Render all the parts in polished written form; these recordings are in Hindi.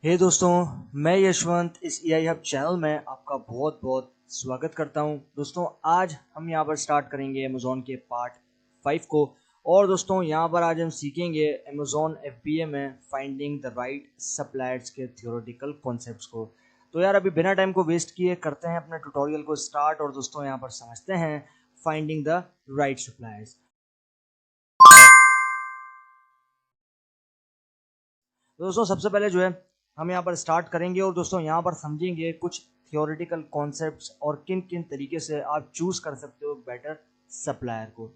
दोस्तों, मैं यशवंत इस EI हब चैनल में आपका बहुत बहुत स्वागत करता हूं। दोस्तों, आज हम यहां पर स्टार्ट करेंगे अमेज़ॉन के पार्ट 5 को। और दोस्तों, यहां पर आज हम सीखेंगे अमेज़ॉन FBA में फाइंडिंग द राइट सप्लायर्स के थियोरेटिकल कॉन्सेप्ट्स को। तो यार, अभी बिना टाइम को वेस्ट किए करते हैं अपने ट्यूटोरियल को स्टार्ट। और दोस्तों, यहाँ पर समझते हैं फाइंडिंग द राइट सप्लायर्स। दोस्तों, सबसे पहले जो है हम यहाँ पर स्टार्ट करेंगे और दोस्तों यहाँ पर समझेंगे कुछ थियोरेटिकल कॉन्सेप्ट्स और किन किन तरीके से आप चूज कर सकते हो बेटर सप्लायर को।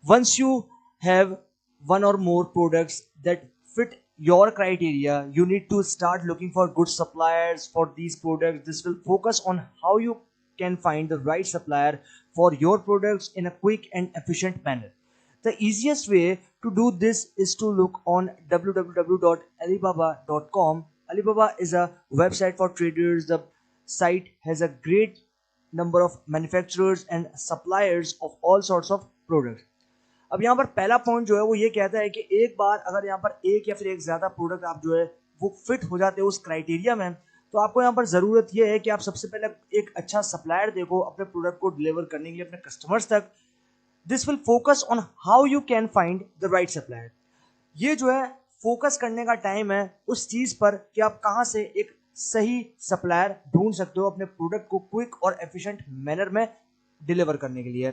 Once you have one or more products that fit your criteria, you need to start looking for good suppliers for these products. This will focus on how you can find the right supplier for your products in a quick and efficient manner. The easiest way to do this is to look on www.alibaba.com. Alibaba is a website for traders. The site has a great number of manufacturers and suppliers of all sorts of products. अब यहाँ पर पहला पॉइंट जो है वो ये कहता है कि एक बार अगर यहाँ पर एक या फिर एक ज्यादा प्रोडक्ट आप जो है वो फिट हो जाते हो उस क्राइटेरिया में, तो आपको यहाँ पर जरूरत ये है कि आप सबसे पहले एक अच्छा सप्लायर देखो अपने प्रोडक्ट को डिलीवर करने के लिए अपने कस्टमर्स तक। This will focus on how you can find the right supplier. ये जो है फोकस करने का टाइम है उस चीज पर कि आप कहाँ से एक सही सप्लायर ढूंढ सकते हो अपने प्रोडक्ट को क्विक और एफिशिएंट मैनर में डिलीवर करने के लिए।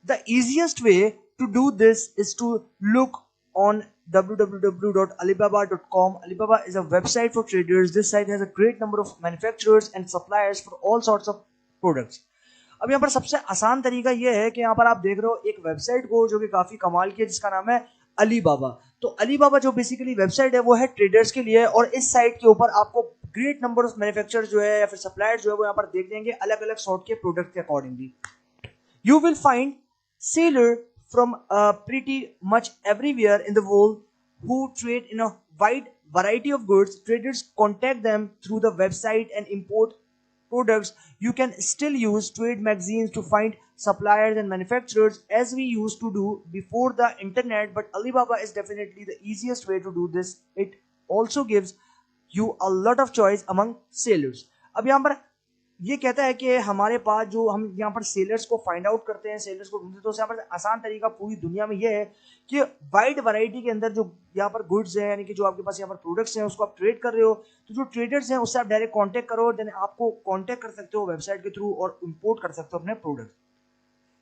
The easiest way to do this is to look on www.alibaba.com. Alibaba is a website for traders. This site has a great number of manufacturers and suppliers for all sorts of products. अब यहाँ पर सबसे आसान तरीका ये है कि यहाँ पर आप देख रहे हो एक वेबसाइट को जो कि काफी कमाल की है जिसका नाम है अलीबाबा। तो अलीबाबा जो बेसिकली वेबसाइट है वो है ट्रेडर्स के लिए, और इस साइट के ऊपर आपको ग्रेट नंबर ऑफ मैन्युफैक्चरर्स जो है या फिर सप्लायर्स जो है वो यहाँ पर देख देंगे अलग अलग सॉर्ट के प्रोडक्ट के accordingly. You will find seller from pretty much everywhere in the world who trade in a wide variety of goods. Traders contact them through the website and import products. You can still use trade magazines to find suppliers and manufacturers as we used to do before the internet, but Alibaba is definitely the easiest way to do this. It also gives you a lot of choice among sellers. अब यहाँ पर ये कहता है कि हमारे पास जो हम यहाँ पर सेलर्स को फाइंड आउट करते हैं, सेलर्स को ढूंढते हैं, तो यहाँ पर आसान तरीका पूरी दुनिया में ये है कि वाइड वैरायटी के अंदर जो यहाँ पर गुड्स हैं यानी कि जो आपके पास यहाँ पर प्रोडक्ट्स हैं उसको आप ट्रेड कर रहे हो, तो जो ट्रेडर्स हैं उससे आप डायरेक्ट कांटेक्ट करो, देन आपको कांटेक्ट कर सकते हो वेबसाइट के थ्रू और इंपोर्ट कर सकते हो अपने product.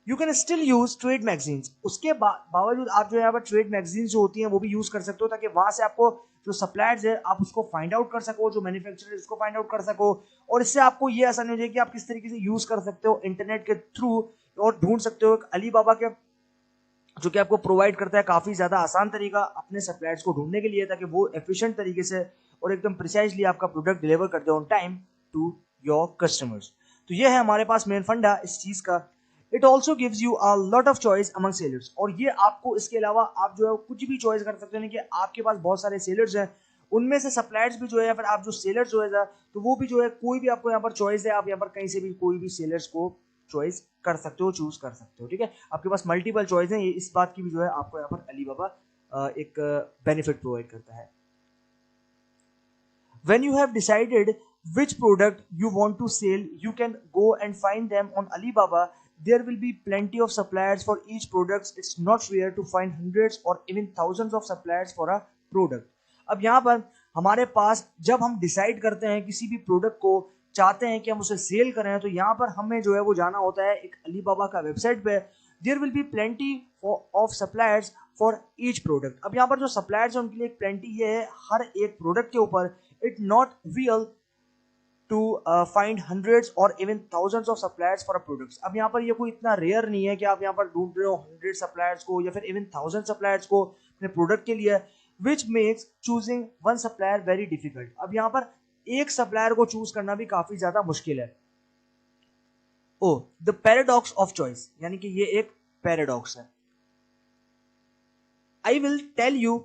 You can still use trade magazines. उसके बावजूद आप जो यहाँ पर ट्रेड मैगजीन्स जो होती हैं वो भी यूज कर सकते हो ताकि वहां से आपको जो सप्लायर्स है आप उसको फाइंड आउट कर सको, जो मैन्युफैक्चरर उसको फाइंड आउट कर सको, और इससे आपको ये आसानी हो जाएगी कि आप किस तरीके से यूज कर सकते हो इंटरनेट के थ्रू और ढूंढ सकते हो अलीबाबा के जो कि आपको प्रोवाइड करता है काफी ज्यादा आसान तरीका अपने सप्लायर्स को ढूंढने के लिए, ताकि वो एफिशिएंट तरीके से और एकदम प्रिसाइजली आपका प्रोडक्ट डिलीवर कर दे on time to your customers. तो ये है हमारे पास मेन फंडा इस चीज का। It also gives you a lot of choice among sellers, और ये आपको इसके अलावा आप जो है कुछ भी चॉइस कर सकते हैं कि आपके पास बहुत सारे सेलर्स हैं, उनमें से सप्लायर्स भी जो है या फिर आप जो सेलर्स जो है तो वो भी जो है कोई भी आपको यहाँ पर चॉइस है, आप यहाँ पर कहीं से भी कोई भी सेलर्स को चॉइस कर सकते हो, चूज कर सकते हो। ठीक है, आपके पास मल्टीपल चॉइस है, ये इस बात की भी जो है आपको यहाँ पर अलीबाबा एक बेनिफिट प्रोवाइड करता है। When you have decided which product you want to sell, you can go and find them on Alibaba. There will be plenty of suppliers for each product. It's not rare to find hundreds or even thousands of suppliers for a product. अब यहाँ पर हमारे पास जब हम डिसाइड करते हैं किसी भी प्रोडक्ट को चाहते हैं कि हम उसे सेल करें, तो यहाँ पर हमें जो है वो जाना होता है एक अलीबाबा का वेबसाइट पे। There will be plenty of suppliers for each product. अब यहाँ पर जो सप्लायर्स हैं उनके लिए एक प्लेंटी ये है हर एक प्रोडक्ट के ऊपर। It not real to find hundreds or even thousands of suppliers for a products. अब यहाँ पर ये कोई इतना रेयर नहीं है कि आप यहाँ पर ढूंढ रहे हो 100 suppliers को या फिर even 1000 suppliers को अपने प्रोडक्ट के लिए, which makes choosing one supplier very difficult. अब यहाँ पर एक सप्लायर को चूज करना भी काफी ज्यादा मुश्किल है। Oh the paradox of choice, यानी कि ये एक पैराडॉक्स है। I will tell you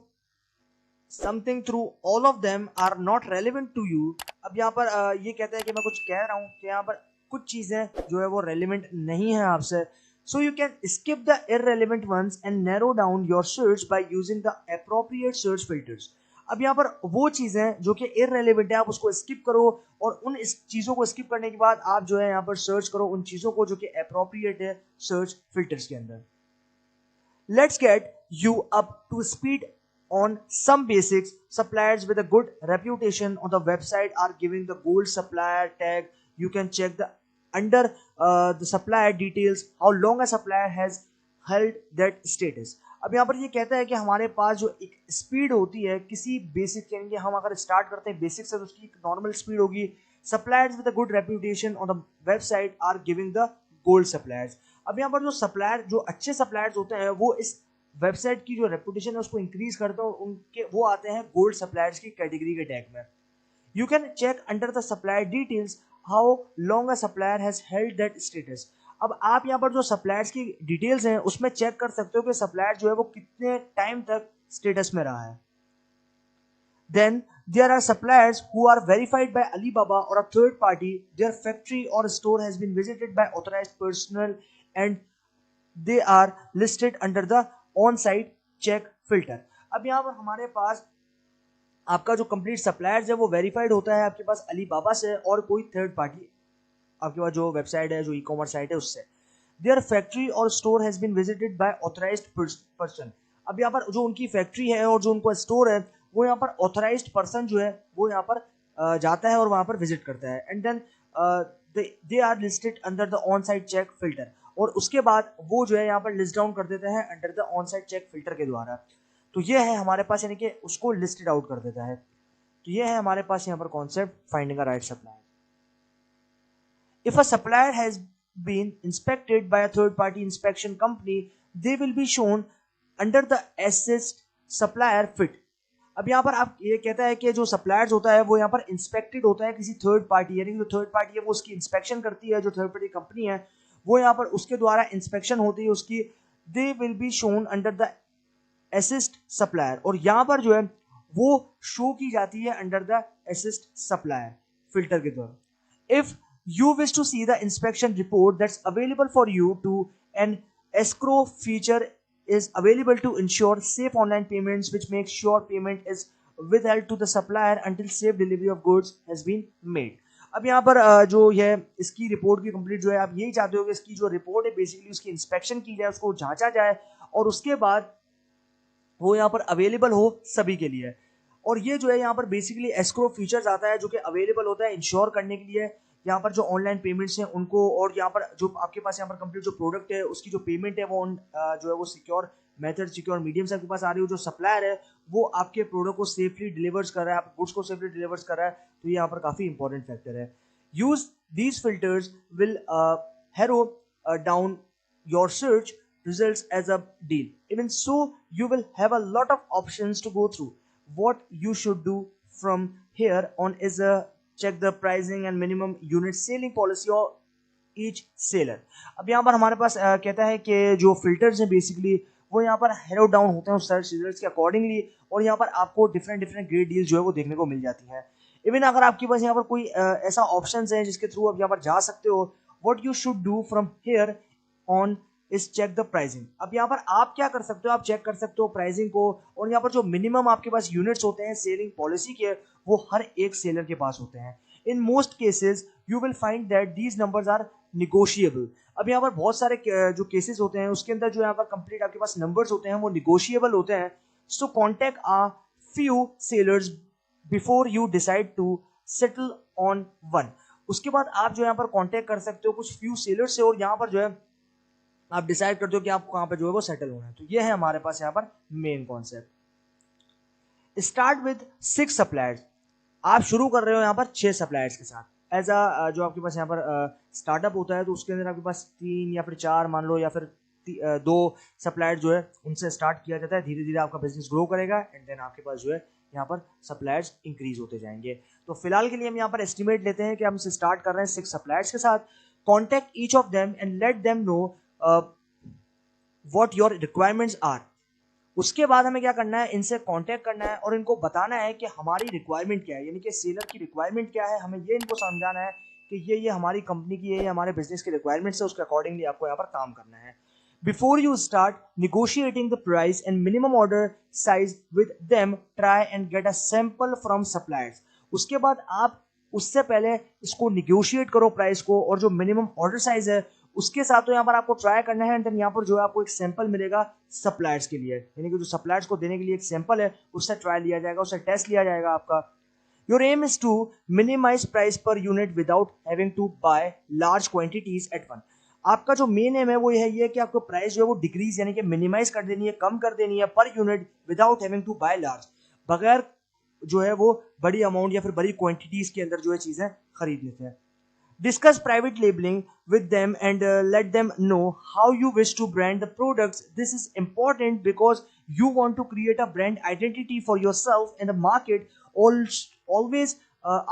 something through all of them are not relevant to you. अब यहाँ पर ये कहता है कि मैं कुछ कह रहा हूँ कि यहाँ पर कुछ चीजें जो है वो रेलिवेंट नहीं है आपसे, so you can skip the irrelevant ones and narrow down your search by using the appropriate search filters. अब यहाँ पर वो चीजें जो कि इररेलेवेंट है आप उसको स्किप करो, और उन इस चीजों को स्किप करने के बाद आप जो है यहाँ पर सर्च करो उन चीजों को जो कि अप्रोप्रिएट है सर्च फिल्टर्स के अंदर। Let's get you up to speed on some basics. Suppliers with a good reputation on the website are giving the gold supplier tag. You can check the under the supplier details how long a supplier has held that status. अब यहाँ पर ये कहता है कि हमारे पास जो एक स्पीड होती है किसी बेसिक, यानी कि हम अगर स्टार्ट करते हैं बेसिक से तो उसकी एक नॉर्मल स्पीड होगी। Suppliers with a good reputation on the website R giving the gold suppliers. अब यहाँ पर जो सप्लायर, जो अच्छे सप्लायर्स होते हैं वो इस वेबसाइट की जो रेपुटेशन है उसको इंक्रीज करते हैं, उनके वो आते हैं गोल्ड सप्लायर्स की कैटेगरी के टैग में। You can check under the supplier details how long a supplier has held that status. अब आप यहाँ पर जो सप्लायर्स की डिटेल्स हैं उसमें चेक कर सकते हो कि सप्लायर जो है वो कितने टाइम तक स्टेटस में रहा है। Then there are suppliers who are verified by Alibaba or a third party. Their factory or store has been visited by authorized personnel and they are listed under the on-site check filter. अब यहाँ पर हमारे पास आपका जो कंप्लीट सप्लायर्स है वो वेरीफाइड होता है आपके पास अलीबाबा से और कोई थर्ड पार्टी आपके पास जो वेबसाइट है, जो ई कॉमर्स साइट है उससे। देयर फैक्ट्री और store has been visited by authorised person. अब यहाँ पर जो उनकी फैक्ट्री है और जो उनका स्टोर है वो यहाँ पर ऑथराइज्ड पर्सन जो है वो यहाँ पर जाता है और वहाँ पर विजिट करता है। And then they are listed under the on site check filter, और उसके बाद वो जो है यहाँ पर लिस्ट डाउन कर देते हैं under the on site check filter के द्वारा। तो ये है हमारे पास, यानी कि उसको लिस्टेड आउट कर देता है। तो ये है हमारे पास यहाँ पर concept finding a right supplier. If a supplier has been inspected by a third-party inspection company, they will be shown under the assessed supplier fit. अब यहाँ पर आप ये कहता है कि जो सप्लायर्स होता है वो यहाँ पर इंस्पेक्टेड होता है किसी थर्ड पार्टी, यानी कि जो थर्ड पार्टी है वो उसकी इंस्पेक्शन करती है, जो थर्ड पार्टी कंपनी है वो यहाँ पर उसके द्वारा इंस्पेक्शन होती है उसकी। They will be shown under the assist supplier, और यहाँ पर जो है वो शो की जाती है under the assist supplier filter के द्वारा। If you wish to see the inspection report that's available for you to an escrow feature is available to ensure safe online payments, which makes sure payment is withheld to the supplier until safe delivery of goods has been made. अब यहाँ पर जो ये इसकी रिपोर्ट की कंप्लीट जो है आप यही चाहते हो कि इसकी जो रिपोर्ट है बेसिकली उसकी इंस्पेक्शन की जाए, उसको जांचा जाए और उसके बाद वो यहाँ पर अवेलेबल हो सभी के लिए। और ये जो है यहाँ पर बेसिकली एस्क्रो फीचर्स आता है जो कि अवेलेबल होता है इंश्योर करने के लिए यहाँ पर जो ऑनलाइन पेमेंट्स हैं उनको, और यहाँ पर जो आपके पास यहाँ पर कंप्लीट जो प्रोडक्ट है उसकी जो पेमेंट है वो जो है वो सिक्योर मेथड, सिक्योर मीडियम से आपके पास आ रही हो। जो सप्लायर है वो आपके प्रोडक्ट को सेफली डिलीवर्स कर रहा है, आपके गुड्स को सेफली डिलीवर्स कर रहा है, तो ये यहाँ पर काफी इंपॉर्टेंट फैक्टर है। Use these filters will harrow down your search results as a deal. Even so, you will have a lot of options to go through. What you should do from here on is check the pricing and minimum unit selling policy of each seller. अब यहाँ पर हमारे पास कहता है कि जो फिल्टर्स हैं बेसिकली वो यहाँ पर हेरो डाउन होते हैं उस सर्च रिजल्ट्स के अकॉर्डिंगली, और यहाँ पर आपको डिफरेंट डिफरेंट ग्रेड डील जो है वो देखने को मिल जाती है। इवन अगर आपके पास यहाँ पर कोई ऐसा ऑप्शन है जिसके थ्रू आप यहाँ पर जा सकते हो, what you should do from here on इस चेक द प्राइसिंग। अब यहाँ पर आप क्या कर सकते हो, आप चेक कर सकते हो प्राइसिंग को, और यहाँ पर जो मिनिमम आपके पास यूनिट्स होते हैं सेलिंग पॉलिसी के वो हर एक सेलर के पास होते हैं। In most cases you will find that these numbers are negotiable. अब यहाँ पर बहुत सारे जो केसेस होते हैं उसके अंदर जो यहाँ पर कंप्लीट आपके पास नंबर्स होते हैं वो निगोशिएबल होते हैं। So contact a few sellers before you decide to settle on one. उसके बाद आप जो यहाँ पर कॉन्टेक्ट कर सकते हो कुछ फ्यू सेलर्स से, और यहाँ पर जो है आप डिसाइड करते हो कि आप कहां पे जो है वो सेटल होना है। तो ये है हमारे पास यहाँ पर main concept. Start with 6 suppliers. आप शुरू कर रहे हो यहाँ पर 6 सप्लायर्स के साथ एज अ जो आपके पास यहाँ पर स्टार्टअप होता है तो उसके अंदर आपके पास 3 या फिर 4 मान लो या फिर 2 सप्लायर जो है उनसे स्टार्ट किया जाता है। धीरे धीरे आपका बिजनेस ग्रो करेगा एंड देन आपके पास जो है यहाँ पर सप्लायर्स इंक्रीज होते जाएंगे। तो फिलहाल के लिए हम यहाँ पर एस्टिमेट लेते हैं कि हम स्टार्ट कर रहे हैं 6 सप्लायर्स के साथ। Contact each of them and let them know what your requirements are। उसके बाद हमें क्या करना है, इनसे कांटेक्ट करना है और इनको बताना है कि हमारी रिक्वायरमेंट क्या है, यानी कि सेलर की रिक्वायरमेंट क्या है। हमें ये इनको समझाना है कि ये हमारी कंपनी की ये हमारे बिजनेस की रिक्वायरमेंट्स है, उसके अकॉर्डिंगली आपको यहाँ पर काम करना है। Before you start negotiating the price and minimum order size with them, try and get a sample from suppliers. उसके बाद आप उससे पहले इसको निगोशिएट करो प्राइस को, और जो मिनिमम ऑर्डर साइज है उसके साथ तो यहाँ पर आपको ट्राई करना है, एंड देन यहाँ पर जो है आपको एक सैंपल मिलेगा सप्लायर्स के लिए, यानी कि जो सप्लायर्स को देने के लिए एक सैंपल है उससे ट्राई लिया जाएगा, उससे टेस्ट लिया जाएगा आपका. Your aim is to minimize price per unit without having to buy large quantities at once. आपका जो मेन एम है वो ये है कि आपको प्राइस जो है वो डिक्रीज यानी कि मिनिमाइज कर देनी है, कम कर देनी है पर unit without having to buy large, बगैर जो है वो बड़ी अमाउंट या फिर बड़ी क्वांटिटीज के अंदर जो है चीजें खरीद लेते हैं. Discuss private labeling with them and let them know how you wish to brand the products. This is important because you want to create a brand identity for yourself in the market. Always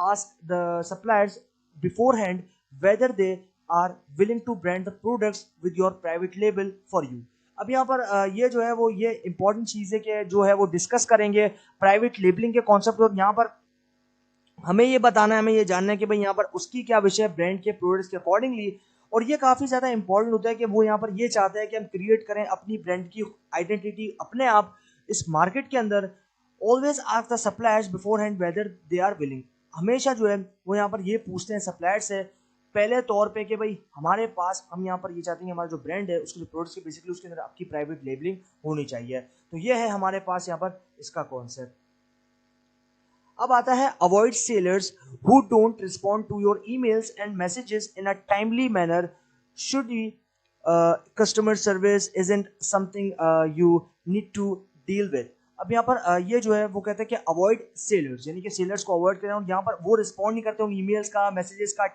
ask the suppliers beforehand whether they are willing to brand the products with your private label for you. अब यहाँ पर ये जो है वो ये इंपॉर्टेंट चीज़ है कि जो है वो डिस्कस करेंगे प्राइवेट लेबलिंग के कॉन्सेप्ट, और यहाँ पर हमें ये बताना है, हमें ये जानना है कि भाई यहाँ पर उसकी क्या विषय है ब्रांड के प्रोडक्ट्स के अकॉर्डिंगली. और ये काफ़ी ज़्यादा इंपॉर्टेंट होता है कि वो यहाँ पर ये चाहता है कि हम क्रिएट करें अपनी ब्रांड की आइडेंटिटी अपने आप इस मार्केट के अंदर. Always ask the suppliers beforehand whether they are willing. हमेशा जो है वो यहाँ पर ये पूछते हैं सप्लायर से पहले तौर पे कि भाई हमारे पास हम यहाँ पर ये चाहते हैं हमारा जो ब्रांड है उसके जो प्रोडक्ट्स है बेसिकली उसके अंदर आपकी प्राइवेट लेबलिंग होनी चाहिए. तो ये है हमारे पास यहाँ पर इसका कॉन्सेप्ट. अब आता है avoid sellers who don't respond to your emails and messages in a timely manner. Should be customer service isn't something you need to deal with. अब यहाँ पर ये जो है वो कहते हैं कि अवॉइड सेलर्स, यानी कि सेलर्स को अवॉइड करें, और यहाँ पर वो रिस्पॉन्ड नहीं करते होंगे ईमेल्स का मैसेजेस का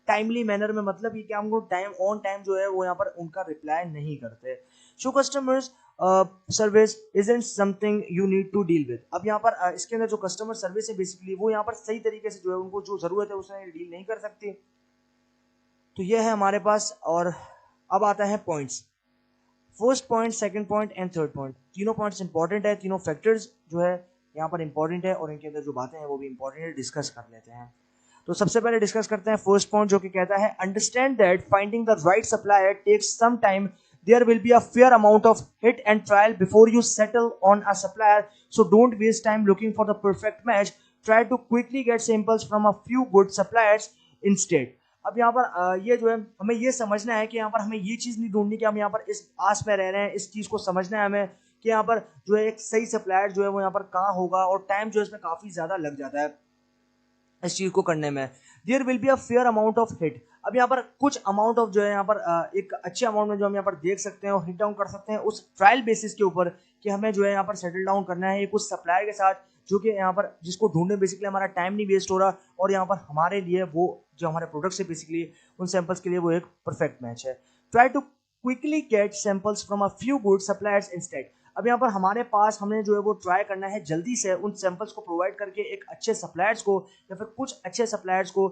टाइमली मैनर में, मतलब ये कि हमको टाइम ऑन टाइम जो है वो यहाँ पर उनका रिप्लाई नहीं करते. So customers service isn't something you need to deal with. अब यहाँ पर इसके अंदर जो कस्टमर सर्विस है बेसिकली वो यहाँ पर सही तरीके से जो है उनको जो जरूरत है उसमें डील नहीं कर सकती. तो ये है हमारे पास. और अब आता है points. First point, second point and third point, तीनों पॉइंट्स इंपॉर्टेंट है, तीनों फैक्टर्स जो है यहाँ पर इंपॉर्टेंट है और इनके अंदर जो बातें हैं वो भी इंपॉर्टेंट है. डिस्कस कर लेते हैं. तो सबसे पहले डिस्कस करते हैं फर्स्ट पॉइंट जो कि कहता है understand that finding the right supplier takes some time. There will be a fair amount of hit and trial before you settle on a supplier, so don't waste time looking for the perfect match. Try to quickly get samples from a few good suppliers instead. अब यहाँ पर ये जो है हमें ये समझना है कि यहाँ पर हमें ये चीज़ नहीं ढूंढनी कि हम यहाँ पर इस आस में रह रहे हैं, इस चीज़ को समझना है हमें कि यहाँ पर जो है एक सही सप्लायर जो है वो यहाँ पर कहाँ होगा, और टाइम जो है इसमें काफ़ी ज़्यादा लग जाता है इस चीज़ को करने में. There will be a fair amount of hit. अब यहाँ पर कुछ अमाउंट ऑफ जो है यहाँ पर एक अच्छे अमाउंट में जो हम यहाँ पर देख सकते हैं और हिट डाउन कर सकते हैं उस ट्रायल बेसिस के ऊपर कि हमें जो है यहाँ पर सेटल डाउन करना है कुछ सप्लायर के साथ जो कि यहाँ पर जिसको ढूंढने बेसिकली हमारा टाइम नहीं वेस्ट हो रहा, और यहाँ पर हमारे लिए वो जो हमारे प्रोडक्ट्स है बेसिकली उन सैंपल्स के लिए वो एक परफेक्ट मैच है. Try to quickly get samples from a few good suppliers instead. अब यहाँ पर हमारे पास हमने जो है वो ट्राई करना है जल्दी से उन सैंपल्स को प्रोवाइड करके एक अच्छे सप्लायर्स को या फिर कुछ अच्छे सप्लायर्स को,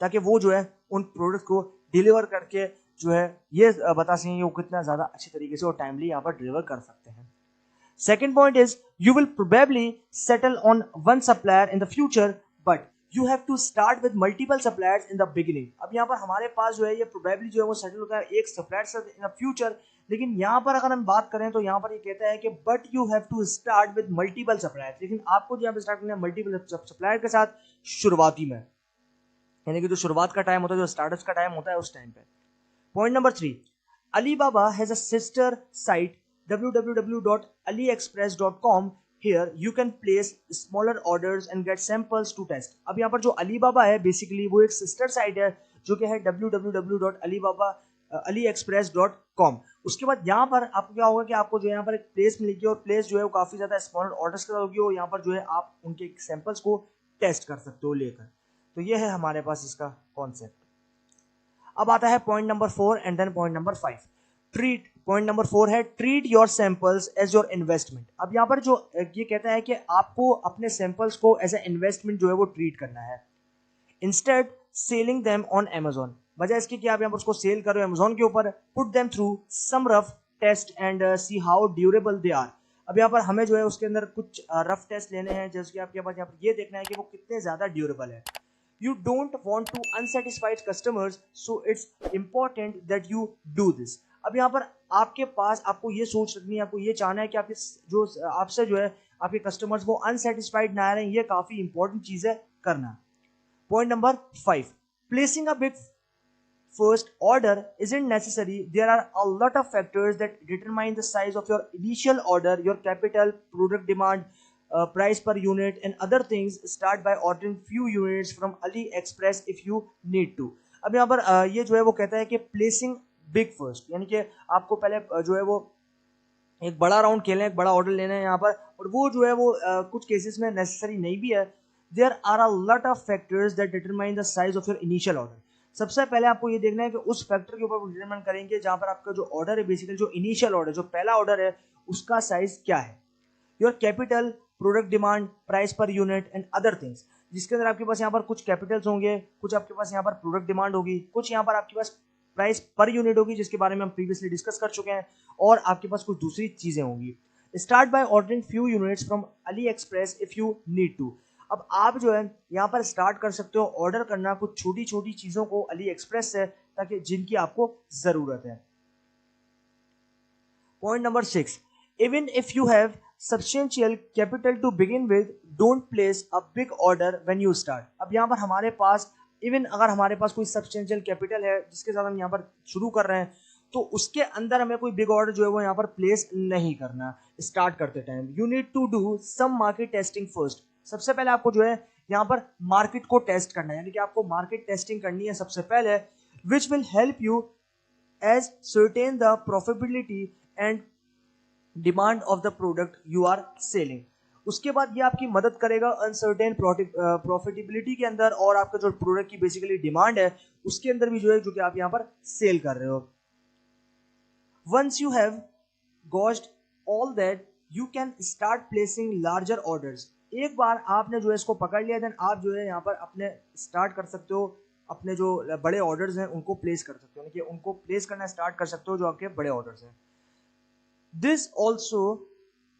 ताकि वो जो है उन प्रोडक्ट को डिलीवर करके जो है ये बता सकें वो कितना ज़्यादा अच्छे तरीके से और टाइमली यहाँ पर डिलीवर कर सकते हैं. Second point is you will probably settle on one supplier in the future but you have to start with multiple suppliers in the beginning. अब यहाँ पर हमारे पास जो है ये प्रोबेबली जो है वो सेटल होता है एक सप्लायर से इन द फ्यूचर, लेकिन यहाँ पर अगर हम बात करें तो यहाँ पर ये कहता है कि but you have to start with multiple supplier. लेकिन आपको जो स्टार्ट करना है मल्टीपल सप्लायर के साथ शुरुआती में, यानी कि जो शुरुआत का टाइम होता है जो स्टार्टअप का टाइम होता है उस टाइम पे. Point number 3, Alibaba has a sister site www.aliexpress.com. Here you can place smaller orders and get samples to test. अब यहाँ पर जो Alibaba है बेसिकली वो एक सिस्टर साइट है जो कि है www.aliexpress.com. उसके बाद यहाँ पर आपको क्या होगा कि आपको जो है यहाँ पर एक प्लेस मिलेगी और प्लेस जो है वो काफ़ी ज़्यादा स्मॉलर ऑर्डर्स के साथ होगी और यहाँ पर जो है आप उनके सैंपल्स को टेस्ट कर सकते हो लेकर. तो ये है हमारे पास इसका कॉन्सेप्ट. अब आता है point number 4 and then point number 5. Treat. Point number 4 है treat your samples as your investment. अब यहाँ पर जो ये कहता है कि आपको अपने सैंपल्स को एज ए इन्वेस्टमेंट जो है वो ट्रीट करना है. Instead selling them on Amazon. वजह इसकी कि आप यहाँ पर उसको सेल करो Amazon के ऊपर. Put them through some rough test and see how durable they are. अब यहाँ पर हमें जो है उसके अंदर कुछ रफ टेस्ट लेने हैं, जैसे कि आपके पास यहाँ पर ये देखना है कि वो कितने ज़्यादा ड्यूरेबल है. You don't want to unsatisfied customers, so it's important that you do this. अब यहाँ पर आपके पास आपको ये सोच रखनी है, आपको ये चाहना है कि आपके जो आपसे जो है आपके कस्टमर्स वो अनसेटिस्फाइड ना रहे, ये काफी इंपॉर्टेंट चीज है करना. Point number 5, placing a big first order isn't necessary. There are a lot of factors that determine the size of your initial order, your capital, product demand, price per unit, and other things. Start by ordering few units from AliExpress if you need to. अब यहाँ पर ये जो है वो कहता है कि प्लेसिंग बिग फर्स्ट, यानी कि आपको पहले जो है वो एक बड़ा राउंड खेलना है, एक बड़ा ऑर्डर लेना है यहाँ पर, और वो जो है वो कुछ केसेस में नेसेसरी नहीं भी है. There are a lot of factors that determine the size of your initial order. सबसे पहले आपको ये देखना है कि उस फैक्टर के ऊपर वो डिटरमाइन करेंगे जहां पर आपका जो ऑर्डर है, बेसिकली जो इनिशियल ऑर्डर, जो पहला ऑर्डर है, उसका साइज क्या है. Your capital, product demand, price per unit and other things, जिसके अंदर आपके पास यहाँ पर कुछ कैपिटल्स होंगे, कुछ आपके पास यहाँ पर प्रोडक्ट डिमांड होगी, कुछ यहाँ पर आपके पास प्राइस पर यूनिट होगी जिसके बारे में हम प्रीवियसली डिस्कस कर चुके हैं, और आपके पास कुछ दूसरी चीजें होंगी. Start by ordering few units from AliExpress if you need to. अब आप जो है यहाँ पर स्टार्ट कर सकते हो ऑर्डर करना कुछ छोटी छोटी चीजों को अली एक्सप्रेस से, ताकि जिनकी आपको जरूरत है. Point number 6, even if you have substantial capital to begin with, don't place a big order when you start. अब यहाँ पर हमारे पास इवन अगर हमारे पास कोई सब्सटेंशियल कैपिटल है जिसके साथ हम यहाँ पर शुरू कर रहे हैं, तो उसके अंदर हमें कोई बिग ऑर्डर जो है वो यहाँ पर प्लेस नहीं करना स्टार्ट करते time. You need to do some market testing first. सबसे पहले आपको जो है यहाँ पर मार्केट को टेस्ट करना है, यानी कि आपको मार्केट टेस्टिंग करनी है सबसे पहले, which will help you ascertain the profitability and demand of the product you are selling. उसके बाद ये आपकी मदद करेगा अनसर्टेन प्रॉफिटेबिलिटी के अंदर, और आपका जो प्रोडक्ट की बेसिकली डिमांड है उसके अंदर भी जो है, जो कि आप यहाँ पर सेल कर रहे हो. Once you have crossed all that, you can start placing larger orders. एक बार आपने जो है इसको पकड़ लिया, देन आप जो है यहाँ पर अपने स्टार्ट कर सकते हो, अपने जो बड़े ऑर्डर्स हैं उनको प्लेस कर सकते हो, यानी कि उनको प्लेस करना स्टार्ट कर सकते हो जो आपके बड़े ऑर्डर्स हैं. This also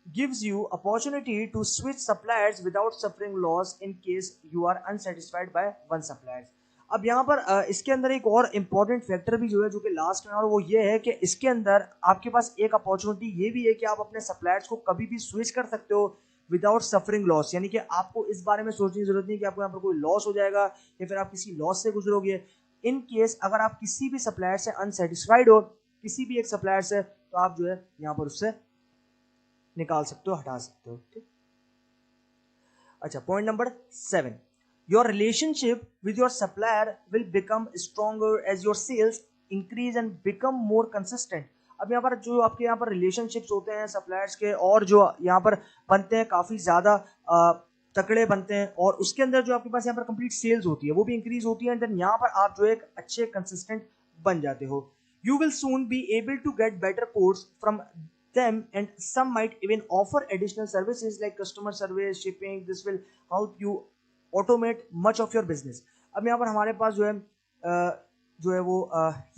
gives you opportunity to switch suppliers without suffering loss in case you are unsatisfied by one supplier. अब यहाँ पर इसके अंदर एक और इम्पॉर्टेंट फैक्टर भी जो है, जो कि लास्ट में, और वो ये है कि इसके अंदर आपके पास एक अपॉर्चुनिटी ये भी है कि आप अपने सप्लायर्स को कभी भी स्विच कर सकते हो विदाउट सफरिंग लॉस. यानी कि आपको इस बारे में सोचने की जरूरत नहीं कि आपको यहाँ पर कोई लॉस हो जाएगा या फिर आप किसी लॉस से गुजरोगे. इन केस अगर आप किसी भी सप्लायर से अनसेटिस्फाइड हो, किसी भी एक सप्लायर से, तो आप जो है यहाँ पर उससे निकाल सकते हो, हटा सकते हो. ठीक. अच्छा, point number 7, your relationship with your supplier will become stronger as your sales increase and become more consistent. अब यहाँ पर जो आपके यहाँ पर रिलेशनशिप्स होते हैं सप्लायर्स के, और जो यहाँ पर बनते हैं काफी ज्यादा तकड़े बनते हैं, और उसके अंदर जो आपके पास यहाँ पर कंप्लीट सेल्स होती है वो भी इंक्रीज होती है, एंड देन यहाँ पर आप जो एक अच्छे कंसिस्टेंट बन जाते हो. You will soon be able to get better quotes from them, and some might even offer additional services like customer service, shipping. This will help you automate much of your business. अब यहाँ पर हमारे पास जो है वो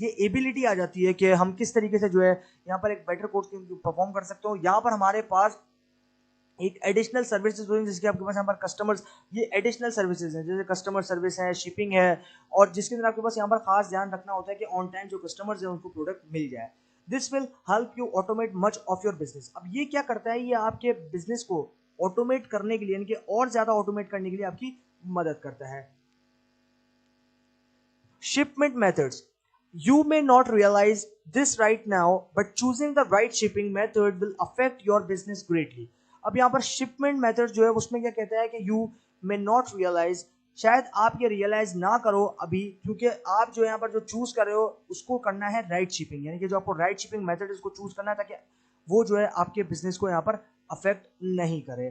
ये एबिलिटी आ जाती है कि हम किस तरीके से जो है यहाँ पर एक बेटर कोर्स परफॉर्म कर सकते हो. यहाँ पर हमारे पास एक एडिशनल सर्विसेज होंगे जिसके आपके पास यहाँ पर कस्टमर्स, ये एडिशनल सर्विसेज हैं जैसे कस्टमर सर्विस है, शिपिंग है, और जिसके अंदर आपके पास यहाँ पर खास ध्यान रखना होता है कि ऑन टाइम जो कस्टमर्स हैं उनको प्रोडक्ट मिल जाए. This will help you automate much of your business. अब ये क्या करता है, ये आपके बिजनेस को ऑटोमेट करने के लिए, यानी कि और ज्यादा ऑटोमेट करने के लिए आपकी मदद करता है. Shipment methods. You may not realize this right now, but choosing the right shipping method will affect your business greatly. अब यहाँ पर शिपमेंट मेथड जो है उसमें क्या कहता है कि यू मे नॉट रियलाइज, शायद आप ये रियलाइज ना करो अभी, क्योंकि आप जो यहाँ पर जो चूज कर रहे हो उसको करना है राइट शिपिंग, यानी कि जो आपको राइट शिपिंग मेथड उसको चूज करना है ताकि वो जो है आपके बिजनेस को यहाँ पर अफेक्ट नहीं करे.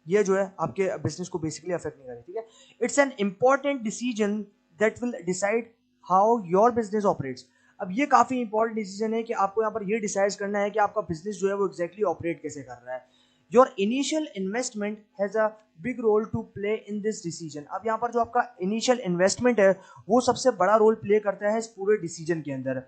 ये जो है आपके बिजनेस को बेसिकली अफेक्ट नहीं करे. ठीक है. It's an important decision that will decide how your business operates. अब ये काफी इंपॉर्टेंट डिसीजन है कि आपको यहाँ पर ये डिसाइड करना है कि आपका बिजनेस जो है वो एग्जैक्टली ऑपरेट कैसे कर रहा है. Your initial investment has a big role to play in this decision. अब यहाँ पर जो आपका इनिशियल इन्वेस्टमेंट है वो सबसे बड़ा रोल प्ले करता है इस पूरे डिसीजन के अंदर.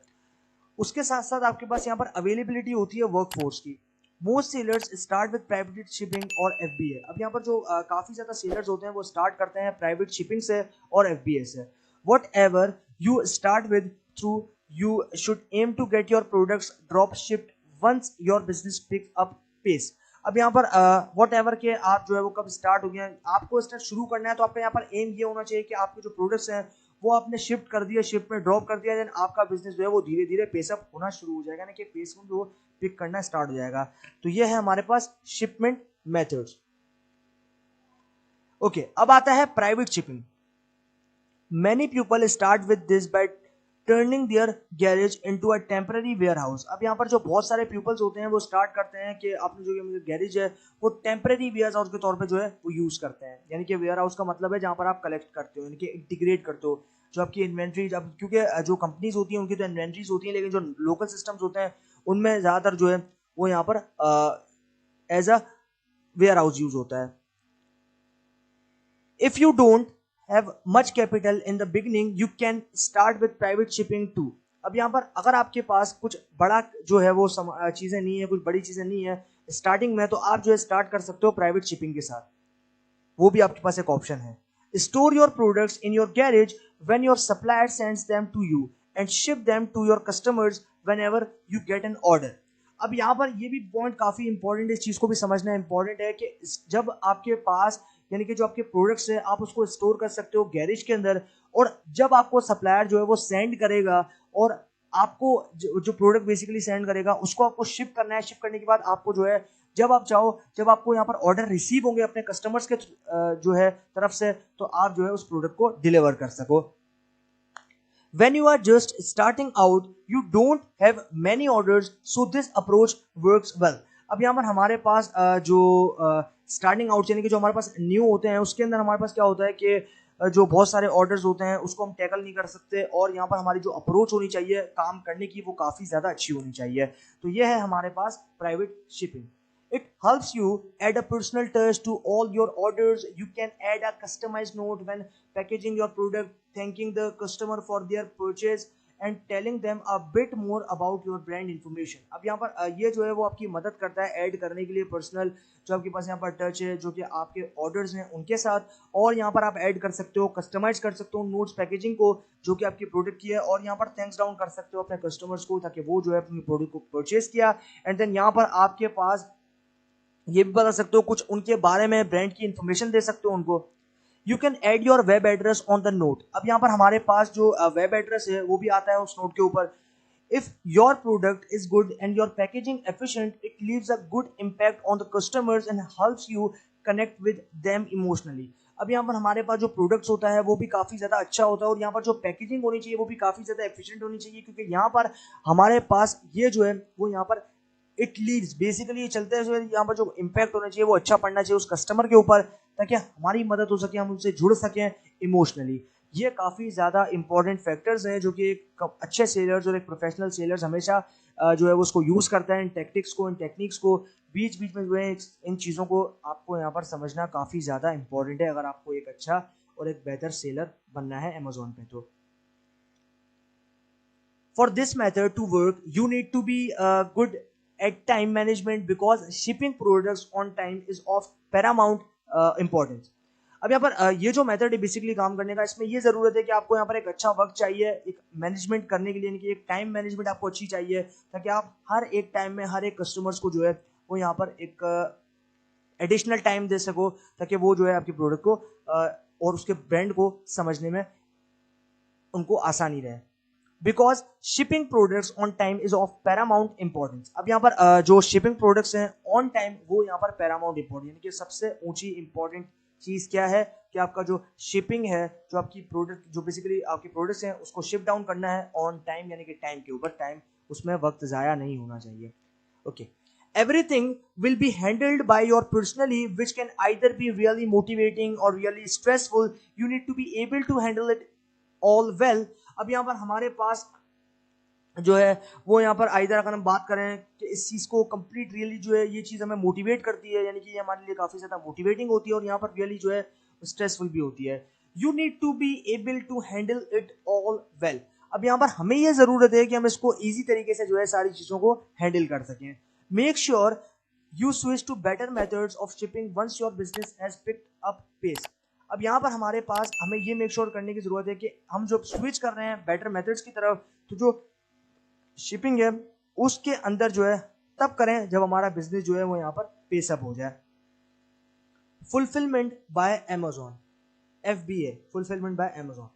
उसके साथ साथ आपके पास यहाँ पर अवेलेबिलिटी होती है वर्कफोर्स की. Most sellers start with private shipping और एफबीए। अब यहाँ पर जो काफी ज्यादा सेलर्स होते हैं वो स्टार्ट करते हैं प्राइवेट शिपिंग से और एफबीए से। Whatever you start with through you should aim to get your products drop shipped once your business pick up pace. अब यहाँ पर वट एवर के आप जो है वो कब स्टार्ट हो गया, आपको स्टार्ट शुरू करना है तो आपका यहाँ पर एम ये होना चाहिए कि आपके जो प्रोडक्ट्स हैं वो आपने शिफ्ट कर दिया, शिप में ड्रॉप कर दिया, देन आपका बिजनेस जो है वो धीरे धीरे पेसअप होना शुरू हो जाएगा, यानी कि पेस में वो पिक करना स्टार्ट हो जाएगा। तो ये है हमारे पास शिपमेंट मेथड्स। ओके, अब आता है private shipping. Many people start with this by turning their garage into a temporary warehouse। अब यहाँ पर जो बहुत सारे pupils होते हैं वो स्टार्ट करते हैं कि अपने जो गैरेज है वो टेम्पररी वेयर हाउस के तौर पे जो है वो यूज करते हैं। यानी कि वेयर हाउस का मतलब है जहाँ पर आप कलेक्ट करते हो, यानी कि इंटीग्रेट करते हो जो आपकी इन्वेंट्री। अब क्योंकि जो कंपनीज होती हैं उनकी तो इन्वेंट्रीज होती हैं, लेकिन जो लोकल सिस्टम्स होते हैं उनमें ज्यादातर जो है वो यहाँ पर as a warehouse use होता है। If you don't have much capital in the beginning, you can start with private shipping too। अब यहाँ पर अगर आपके पास कुछ बड़ा जो है वो चीजें नहीं है, कुछ बड़ी चीजें नहीं है स्टार्टिंग में, तो आप जो है स्टार्ट कर सकते हो प्राइवेट शिपिंग के साथ, वो भी आपके पास एक ऑप्शन है। Store your products in your garage when your supplier sends them to you and ship them to your customers whenever you get an order. अब यहाँ पर ये भी पॉइंट काफी इंपॉर्टेंट है, इस चीज को भी समझना इंपॉर्टेंट है कि जब आपके पास यानी कि जो आपके प्रोडक्ट्स है आप उसको स्टोर कर सकते हो गैरेज के अंदर, और जब आपको सप्लायर जो है वो सेंड करेगा और आपको जो प्रोडक्ट बेसिकली सेंड करेगा उसको आपको शिप करना है। शिप करने के बाद आपको जो है जब आप चाहो, जब आपको यहाँ पर ऑर्डर रिसीव होंगे अपने कस्टमर्स के जो है तरफ से, तो आप जो है उस प्रोडक्ट को डिलीवर कर सको। When you are just starting out, you don't have many orders, so this approach works well। अब यहाँ पर हमारे पास जो स्टार्टिंग आउट यानी कि जो हमारे पास न्यू होते हैं उसके अंदर हमारे पास क्या होता है कि जो बहुत सारे ऑर्डर्स होते हैं उसको हम टैकल नहीं कर सकते, और यहाँ पर हमारी जो अप्रोच होनी चाहिए काम करने की वो काफ़ी ज़्यादा अच्छी होनी चाहिए। तो ये है हमारे पास private shipping. It helps you add a personal touch to all your orders. You can add a customized note when packaging your product, thanking the customer for their purchase and telling them a bit more about your brand information। अब यहाँ पर ये जो है वो आपकी मदद करता है ऐड करने के लिए पर्सनल जो आपके पास यहाँ पर टच है जो कि आपके ऑर्डर्स हैं उनके साथ, और यहाँ पर आप ऐड कर सकते हो, कस्टमाइज कर सकते हो नोट्स पैकेजिंग को जो कि आपकी प्रोडक्ट की है, और यहाँ पर थैंक्स डाउन कर सकते हो अपने कस्टमर्स को ताकि वो जो है अपनी प्रोडक्ट को परचेज किया। एंड देन यहाँ पर आपके पास ये भी बता सकते हो कुछ उनके बारे में, ब्रांड की इंफॉर्मेशन दे सकते हो उनको। You can add your web address on the note. अब यहाँ पर हमारे पास जो वेब एड्रेस है वो भी आता है उस नोट के ऊपर। If your product is good and your packaging efficient, it leaves a good impact on the customers and helps you connect with them emotionally. अब यहाँ पर हमारे पास जो प्रोडक्ट्स होता है वो भी काफी ज्यादा अच्छा होता है, और यहाँ पर जो पैकेजिंग होनी चाहिए वो भी काफी ज्यादा एफिशिएंट होनी चाहिए, क्योंकि यहाँ पर हमारे पास ये जो है वो यहाँ पर इट लीड्स बेसिकली ये चलते हैं यहाँ पर जो इम्पैक्ट होना चाहिए वो अच्छा पड़ना चाहिए उस कस्टमर के ऊपर ताकि हमारी मदद हो सके, हम उनसे जुड़ सकें इमोशनली। ये काफ़ी ज़्यादा इंपॉर्टेंट फैक्टर्स हैं जो कि एक अच्छे सेलर्स और एक प्रोफेशनल सेलर्स हमेशा जो है वो उसको यूज़ करता है, इन टेक्टिक्स को, इन टेक्निक्स को बीच बीच में जो है इन चीज़ों को आपको यहाँ पर समझना काफ़ी ज़्यादा इंपॉर्टेंट है अगर आपको एक अच्छा और एक बेहतर सेलर बनना है अमेजोन पे। तो for this method to work, you need to be good at time management because shipping products on time is of paramount importance। अब यहाँ पर ये जो मेथड है बेसिकली काम करने का, इसमें ये जरूरत है कि आपको यहाँ पर एक अच्छा वक्त चाहिए एक मैनेजमेंट करने के लिए, यानी कि एक टाइम मैनेजमेंट आपको अच्छी चाहिए ताकि आप हर एक टाइम में हर एक कस्टमर्स को जो है वो यहाँ पर एक एडिशनल टाइम दे सको ताकि वो जो है आपके प्रोडक्ट को और उसके ब्रांड को समझने में उनको आसानी रहे। Because shipping products on time is of Paramount importance. अब यहाँ पर जो शिपिंग प्रोडक्ट्स हैं ऑन टाइम वो यहाँ पर पैरामाउंट इंपॉर्टेंट, यानी कि सबसे ऊंची इंपॉर्टेंट चीज क्या है कि आपका जो शिपिंग है, जो आपकी प्रोडक्ट जो बेसिकली आपके प्रोडक्ट्स हैं उसको शिप डाउन करना है ऑन टाइम, यानी कि टाइम के ऊपर, टाइम उसमें वक्त जाया नहीं होना चाहिए। Okay, everything will be handled by your personally, which can either be really motivating or really stressful। You need to be able to handle it all well। अब यहाँ पर हमारे पास जो है वो यहाँ पर आइदर अगर हम बात करें कि इस चीज़ को कंप्लीट रियली जो है ये चीज़ हमें मोटिवेट करती है, यानी कि ये हमारे लिए काफ़ी ज़्यादा मोटिवेटिंग होती है, और यहाँ पर रियली जो है स्ट्रेसफुल भी होती है। You need to be able to handle it all well. अब यहाँ पर हमें ये ज़रूरत है कि हम इसको ईजी तरीके से जो है सारी चीज़ों को हैंडल कर सकें। Make sure you switch to better methods of shipping once your business has picked up pace. अब यहाँ पर हमारे पास हमें ये मेक श्योर करने की जरूरत है कि हम जो स्विच कर रहे हैं बेटर मेथड्स की तरफ, तो जो शिपिंग है उसके अंदर जो है तब करें जब हमारा बिजनेस जो है वो यहाँ पर पेसअप हो जाए। Fulfilment by Amazon, FBA, fulfilment by Amazon,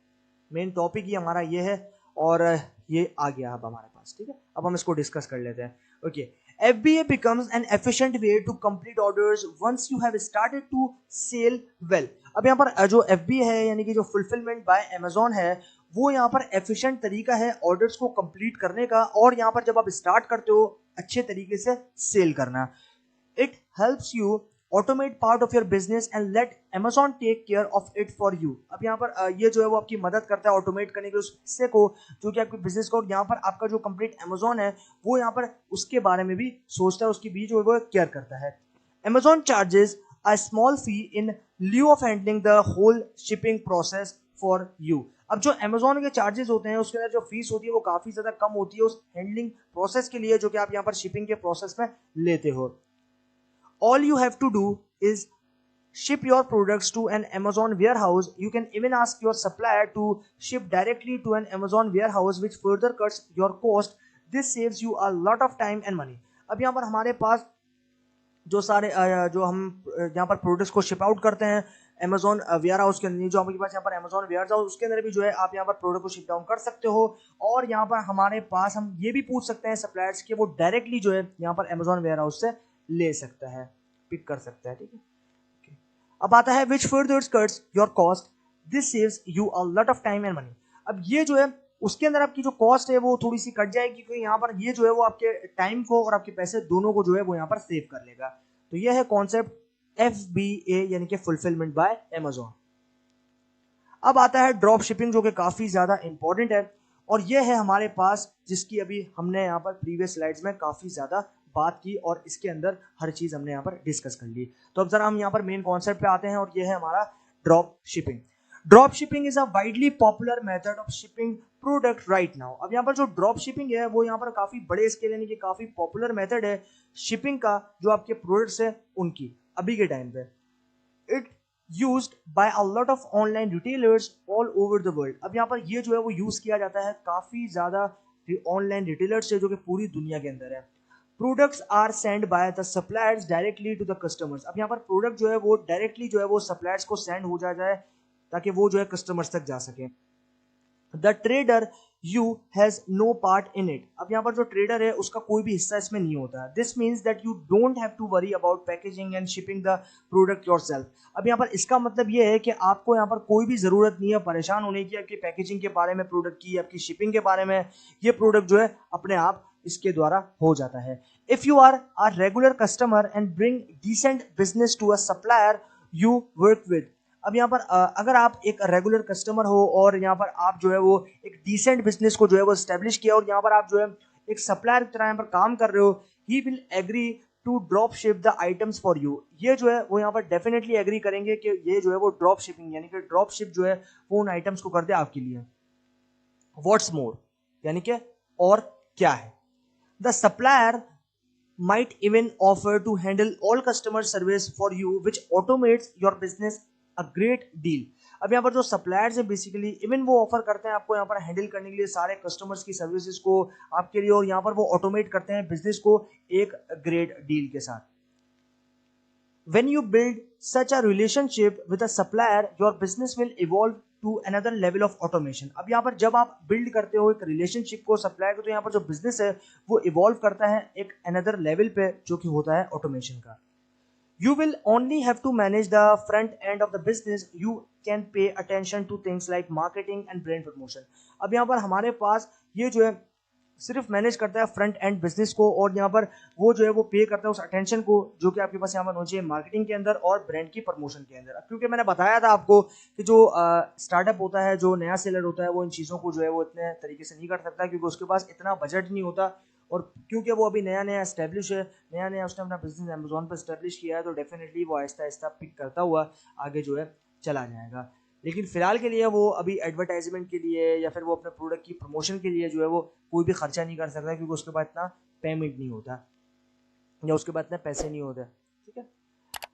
main topic ही हमारा ये है और ये आ गया अब हमारे पास। ठीक है, अब हम इसको डिस्कस कर लेते हैं। Okay, FBA becomes an efficient way to complete orders once you have started to sell well। अब यहाँ पर जो FBA है यानी कि जो फुलफिलमेंट बाय अमेजोन है, वो यहाँ पर एफिशिएंट तरीका है ऑर्डर्स को कंप्लीट करने का, और यहाँ पर जब आप स्टार्ट करते हो अच्छे तरीके से सेल करना। It helps you automate part of your business and let Amazon take care of it for you. अब यहाँ पर ये जो है वो आपकी मदद करता है ऑटोमेट करने के उस हिस्से को जो कि आपके बिजनेस को, और यहाँ पर आपका जो कंप्लीट Amazon है वो यहाँ पर उसके बारे में भी सोचता है, उसकी भी जो है वो केयर करता है। Amazon charges a small fee in lieu of handling the whole shipping process for you. अब जो Amazon के चार्जेस होते हैं उसके अंदर जो फीस होती है वो काफी ज्यादा कम होती है उस हैंडलिंग प्रोसेस के लिए जो कि आप यहाँ पर शिपिंग के प्रोसेस में लेते हो। All you have to do is ship your products to an Amazon warehouse. You can even ask your supplier to ship directly to an Amazon warehouse, which further cuts your cost. This saves you a lot of time and money. अब यहाँ पर हमारे पास जो सारे जो हम यहाँ पर प्रोडक्ट्स को शिप आउट करते हैं Amazon वेयर हाउस के अंदर, जो आपके पास यहाँ पर Amazon वेयर हाउस उसके अंदर भी जो है आप यहाँ पर प्रोडक्ट को शिप डाउन कर सकते हो। और यहाँ पर हमारे पास हम ये भी पूछ सकते हैं सप्लायर्स के, वो डायरेक्टली जो है यहाँ पर Amazon वेयर हाउस से ले सकता है, पिक कर सकता है। ठीक है, अब आता है which further cuts your cost, this saves you a lot of time and money. अब ये जो है उसके अंदर आपकी जो कॉस्ट है वो थोड़ी सी कट जाएगी, क्योंकि यहाँ पर ये जो है वो आपके टाइम को और आपके पैसे दोनों को जो है वो यहाँ पर सेव कर लेगा। तो ये है कॉन्सेप्ट FBA यानी कि फुलफिलमेंट बाय Amazon। अब आता है ड्रॉप शिपिंग जो कि काफी ज्यादा इंपॉर्टेंट है, और ये है हमारे पास जिसकी अभी हमने यहाँ पर प्रीवियस स्लाइड्स में काफी ज्यादा बात की और इसके अंदर हर चीज हमने यहाँ पर डिस्कस कर ली। तो अब जरा हम यहाँ पर मेन कॉन्सेप्ट पे आते हैं और ये है हमारा drop shipping. Drop shipping is a widely popular method of shipping product right now. अब यहाँ पर जो ड्रॉप शिपिंग है वो यहाँ पर काफी बड़े स्केल यानी कि काफी पॉपुलर मेथड है शिपिंग का जो आपके प्रोडक्ट्स है उनकी अभी के टाइम पे। It used by a lot of online retailers all over the world। अब यहाँ पर ये जो है वो यूज किया जाता है काफी ज्यादा ऑनलाइन रिटेलर्स से जो कि पूरी दुनिया के अंदर है। Products are send by the suppliers directly to the customers. अब यहाँ पर प्रोडक्ट जो है वो डायरेक्टली जो है वो सप्लायर्स को सेंड हो जाए ताकि वो जो है कस्टमर्स तक जा सके। The trader you has no part in it. अब यहाँ पर जो ट्रेडर है उसका कोई भी हिस्सा इसमें नहीं होता। This means that you don't have to worry about packaging and shipping the product yourself. अब यहाँ पर इसका मतलब ये है कि आपको यहाँ पर कोई भी जरूरत नहीं है परेशान होने की आपकी पैकेजिंग के बारे में, प्रोडक्ट की, आपकी शिपिंग के बारे में। ये प्रोडक्ट जो है अपने आप इसके द्वारा हो जाता है। If you are a regular customer and bring decent business to a supplier you work with. अब यहाँ पर अगर आप एक रेगुलर कस्टमर हो और यहाँ पर आप जो है वो एक डिसेंट बिजनेस को जो है वो एस्टेब्लिश किया और यहाँ पर आप जो है एक सप्लायर की तरह यहाँ पर काम कर रहे हो, he will agree to drop ship the items for you. ये जो है वो यहाँ पर डेफिनेटली एग्री करेंगे कि ये जो है वो ड्रॉप शिपिंग यानी कि ड्रॉप शिप जो है वो उन आइटम्स को कर दे आपके लिए। व्हाट्स मोर यानी कि और क्या है, the supplier might even offer to handle all customer service for you which automates your business a great deal। अब यहाँ पर जो सप्लायर्स है बेसिकली इवन वो ऑफर करते हैं आपको यहाँ पर हैंडल करने के लिए सारे कस्टमर्स की सर्विसेज को आपके लिए, और यहाँ पर वो ऑटोमेट करते हैं बिजनेस को एक ग्रेट डील के साथ। When you build such a relationship with a supplier, your business will evolve to another level of automation। अब यहाँ पर जब आप बिल्ड करते हो एक रिलेशनशिप को सप्लायर को, तो यहाँ पर जो बिजनेस है वो इवॉल्व करता है एक अनदर लेवल पे जो कि होता है ऑटोमेशन का। You will only have to manage the front end of the business. You can pay attention to things like marketing and brand promotion। अब यहाँ पर हमारे पास ये जो है सिर्फ मैनेज करता है फ्रंट एंड बिजनेस को, और यहाँ पर वो जो है वो पे करता है उस अटेंशन को जो कि आपके पास यहाँ पर होना चाहिए मार्केटिंग के अंदर और ब्रांड की प्रमोशन के अंदर। क्योंकि मैंने बताया था आपको कि जो स्टार्टअप होता है, जो नया सेलर होता है, वो इन चीज़ों को जो है वो इतने तरीके से नहीं कर सकता क्योंकि उसके पास इतना बजट नहीं होता, और क्योंकि वो अभी नया नया एस्टेब्लिश है, नया नया उसने अपना बिजनेस अमेजोन पर एस्टेब्लिश किया है, तो डेफिनेटली वो आहिस्ता आहिस्ता पिक करता हुआ आगे जो है चला जाएगा। लेकिन फिलहाल के लिए वो अभी एडवर्टाइजमेंट के लिए या फिर वो अपने प्रोडक्ट की प्रमोशन के लिए जो है वो कोई भी खर्चा नहीं कर सकता क्योंकि उसके पास इतना पेमेंट नहीं होता। या उसके बाद इतने पैसे नहीं होते, ठीक है।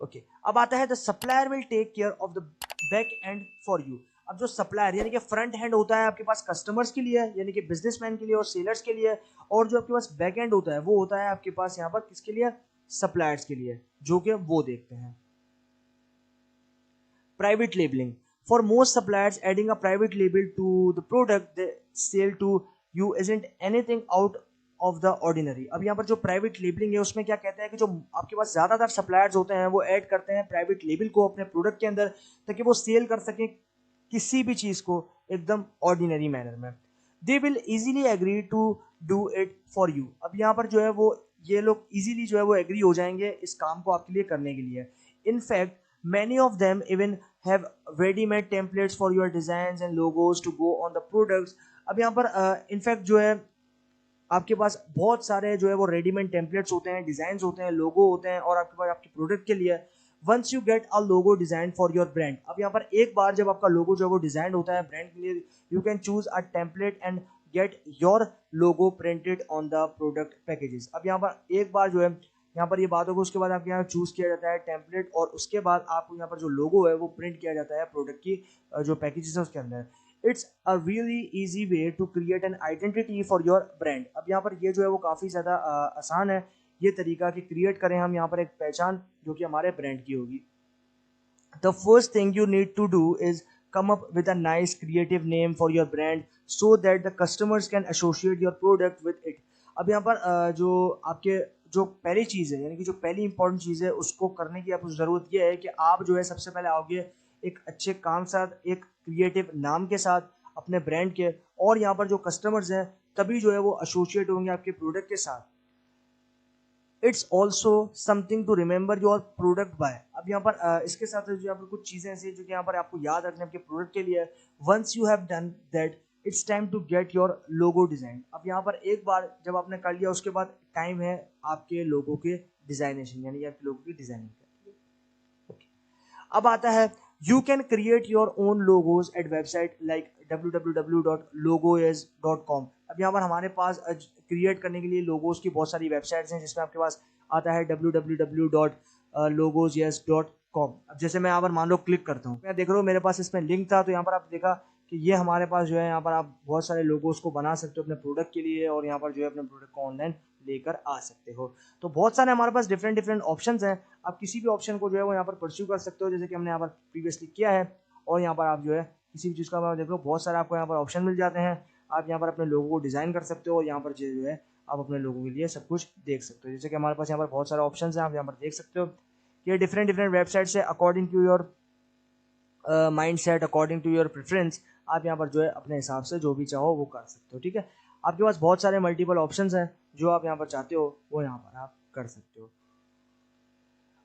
ओके, अब आता है the supplier will take care of the back end for you. अब जो सप्लायर यानी कि फ्रंट हैंड होता है आपके पास कस्टमर्स के लिए, यानी कि बिजनेसमैन के लिए और सेलर्स के लिए, और जो आपके पास बैक एंड होता है वो होता है आपके पास यहाँ पर किसके लिए, सप्लायर्स के लिए, जो कि वो देखते हैं। Private labelling, for most suppliers adding a private label to the product they sell to you isn't anything out of the ordinary. अब यहाँ पर जो प्राइवेट लेबलिंग है उसमें क्या कहते हैं कि जो आपके पास ज्यादातर सप्लायर्स होते हैं वो ऐड करते हैं प्राइवेट लेबल को अपने प्रोडक्ट के अंदर, ताकि वो सेल कर सकें किसी भी चीज को एकदम ऑर्डिनरी मैनर में। They will easily agree to do it for you. अब यहाँ पर जो है वो ये लोग इजीली जो है वो एग्री हो जाएंगे इस काम को आपके लिए करने के लिए। In fact many of them even have ready-made templates for your designs and logos to go on the products। अब यहाँ पर इनफैक्ट जो है आपके पास बहुत सारे जो है वो रेडीमेड टेम्पलेट्स होते हैं, डिजाइन होते हैं, लोगो होते हैं, और आपके पास आपके प्रोडक्ट के लिए once you get a logo design for your brand. अब यहाँ पर एक बार जब आपका लोगो जो है वो डिजाइन होता है ब्रांड के लिए, you can choose a template and gate your logo printed on the product packages. अब यहाँ पर एक बार जो है यहाँ पर ये बात होगी, उसके बाद आपके यहाँ चूज किया जाता है टेम्पलेट, और उसके बाद आपको यहाँ पर जो लोगो है वो प्रिंट किया जाता है प्रोडक्ट की जो पैकेजेस है उसके अंदर। It's a really easy way to create an identity for your brand. अब यहाँ पर ये जो है वो काफ़ी ज़्यादा आसान है ये तरीका कि क्रिएट करें हम यहाँ पर एक पहचान जो कि हमारे ब्रांड की होगी। The first thing you need to do is come up with a nice creative name for your brand so that the customers can associate your product with it। अब यहाँ पर जो आपके जो पहली चीज़ है यानी कि जो पहली इंपॉर्टेंट चीज़ है उसको करने की आपको ज़रूरत ये है कि आप जो है सबसे पहले आओगे एक अच्छे काम साथ, एक क्रिएटिव नाम के साथ अपने ब्रांड के, और यहाँ पर जो कस्टमर्स हैं तभी जो है वो एसोसिएट होंगे आपके प्रोडक्ट के साथ। It's also something to remember your product by. अब यहाँ पर इसके साथ जो यहाँ पर कुछ चीज़ें ऐसी जो कि यहाँ पर आपको याद रखने आपके प्रोडक्ट के लिए। Once you have done that it's time to get your logo design. अब यहाँ पर एक बार जब आपने कर लिया उसके बाद टाइम है आपके लोगो के डिज़ाइनेशन यानी आपके लोगो की डिज़ाइनिंग का। अब आता है you can create your own logos at website like www.logoes.com। अब यहाँ पर हमारे पास क्रिएट करने के लिए लोगोज की बहुत सारी वेबसाइट्स हैं जिसमें आपके पास आता है www.logoses.com। अब जैसे मैं यहाँ पर मान लो क्लिक करता हूँ, मैं देख रहा हूँ मेरे पास इसमें लिंक था, तो यहाँ पर आप देखा कि ये हमारे पास जो है यहाँ पर आप बहुत सारे लोगोस को बना सकते हो अपने प्रोडक्ट के लिए, और यहाँ पर जो है अपने प्रोडक्ट को ऑनलाइन लेकर आ सकते हो। तो बहुत सारे हमारे पास डिफरेंट डिफरेंट ऑप्शंस हैं, आप किसी भी ऑप्शन को जो है वो यहाँ पर परस्यू कर सकते हो जैसे कि हमने यहाँ पर प्रीवियसली किया है। और यहाँ पर आप जो है किसी भी चीज़ का आप देखो बहुत सारे आपको यहाँ पर ऑप्शन मिल जाते हैं, आप यहाँ पर अपने लोगों को डिज़ाइन कर सकते हो, और यहाँ पर जो है आप अपने लोगों के लिए सब कुछ देख सकते हो। जैसे कि हमारे पास यहाँ पर बहुत सारे ऑप्शन हैं, आप यहाँ पर देख सकते हो कि ये डिफरेंट डिफरेंट वेबसाइट से according to your mindset, according to your preference, आप यहाँ पर जो है अपने हिसाब से जो भी चाहो वो कर सकते हो। ठीक है, आपके पास बहुत सारे मल्टीपल ऑप्शंस हैं, जो आप यहाँ पर चाहते हो वो यहाँ पर आप कर सकते हो।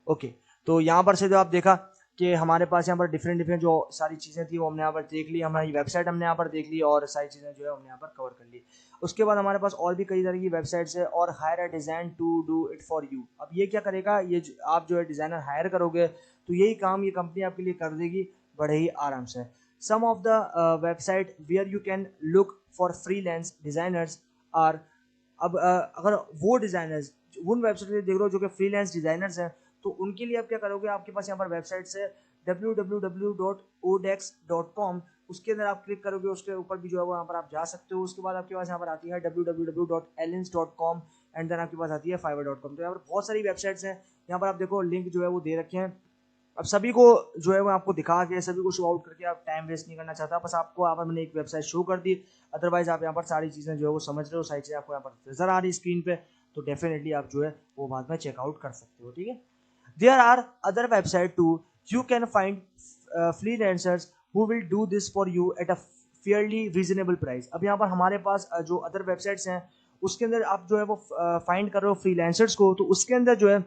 ओके, तो यहाँ पर से जो आप देखा कि हमारे पास यहाँ पर डिफरेंट डिफरेंट जो सारी चीज़ें थी वो हमने यहाँ पर देख ली, हमारी वेबसाइट हमने यहाँ पर देख ली, और सारी चीज़ें जो है हमने यहाँ पर कवर कर ली। उसके बाद हमारे पास और भी कई तरह की वेबसाइट्स है, और hire a design to do it for you. अब ये क्या करेगा, ये आप जो है डिज़ाइनर हायर करोगे तो यही काम ये कंपनी आपके लिए कर देगी बड़े ही आराम से। Some of the website where you can look for freelance designers are. अब अगर वो डिज़ाइनर्स उन वेबसाइट पे देख रहे हो जो कि फ्रीलांस डिज़ाइनर्स हैं, तो उनके लिए आप क्या करोगे, आपके पास यहाँ पर वेबसाइट्स है www.odex.com, उसके अंदर आप क्लिक करोगे, उसके ऊपर भी जो है वो यहाँ पर आप जा सकते हो। उसके बाद आपके पास यहाँ पर आती है www.ellens.com, एंड देन आपके पास आती है fiverr.com। तो यहाँ पर बहुत सारी वेबसाइट्स हैं, यहाँ पर आप देखो लिंक जो है वो दे रखे हैं। अब सभी को जो है वो आपको दिखा के सभी को शो आउट करके आप टाइम वेस्ट नहीं करना चाहता, बस आपको यहाँ पर मैंने एक वेबसाइट शो कर दी, अदरवाइज आप यहाँ पर सारी चीज़ें जो है वो समझ रहे हो, सारी चीज़ें आपको यहाँ पर नजर आ रही स्क्रीन पे, तो डेफिनेटली आप जो है वो बाद में चेकआउट कर सकते हो। ठीक है, there are other website too, you can find freelancers who will do this for you at a fairly reasonable price. अब यहाँ पर हमारे पास जो अदर वेबसाइट्स हैं उसके अंदर आप जो है वो फाइंड कर रहे हो फ्रीलांसर्स को, तो उसके अंदर जो है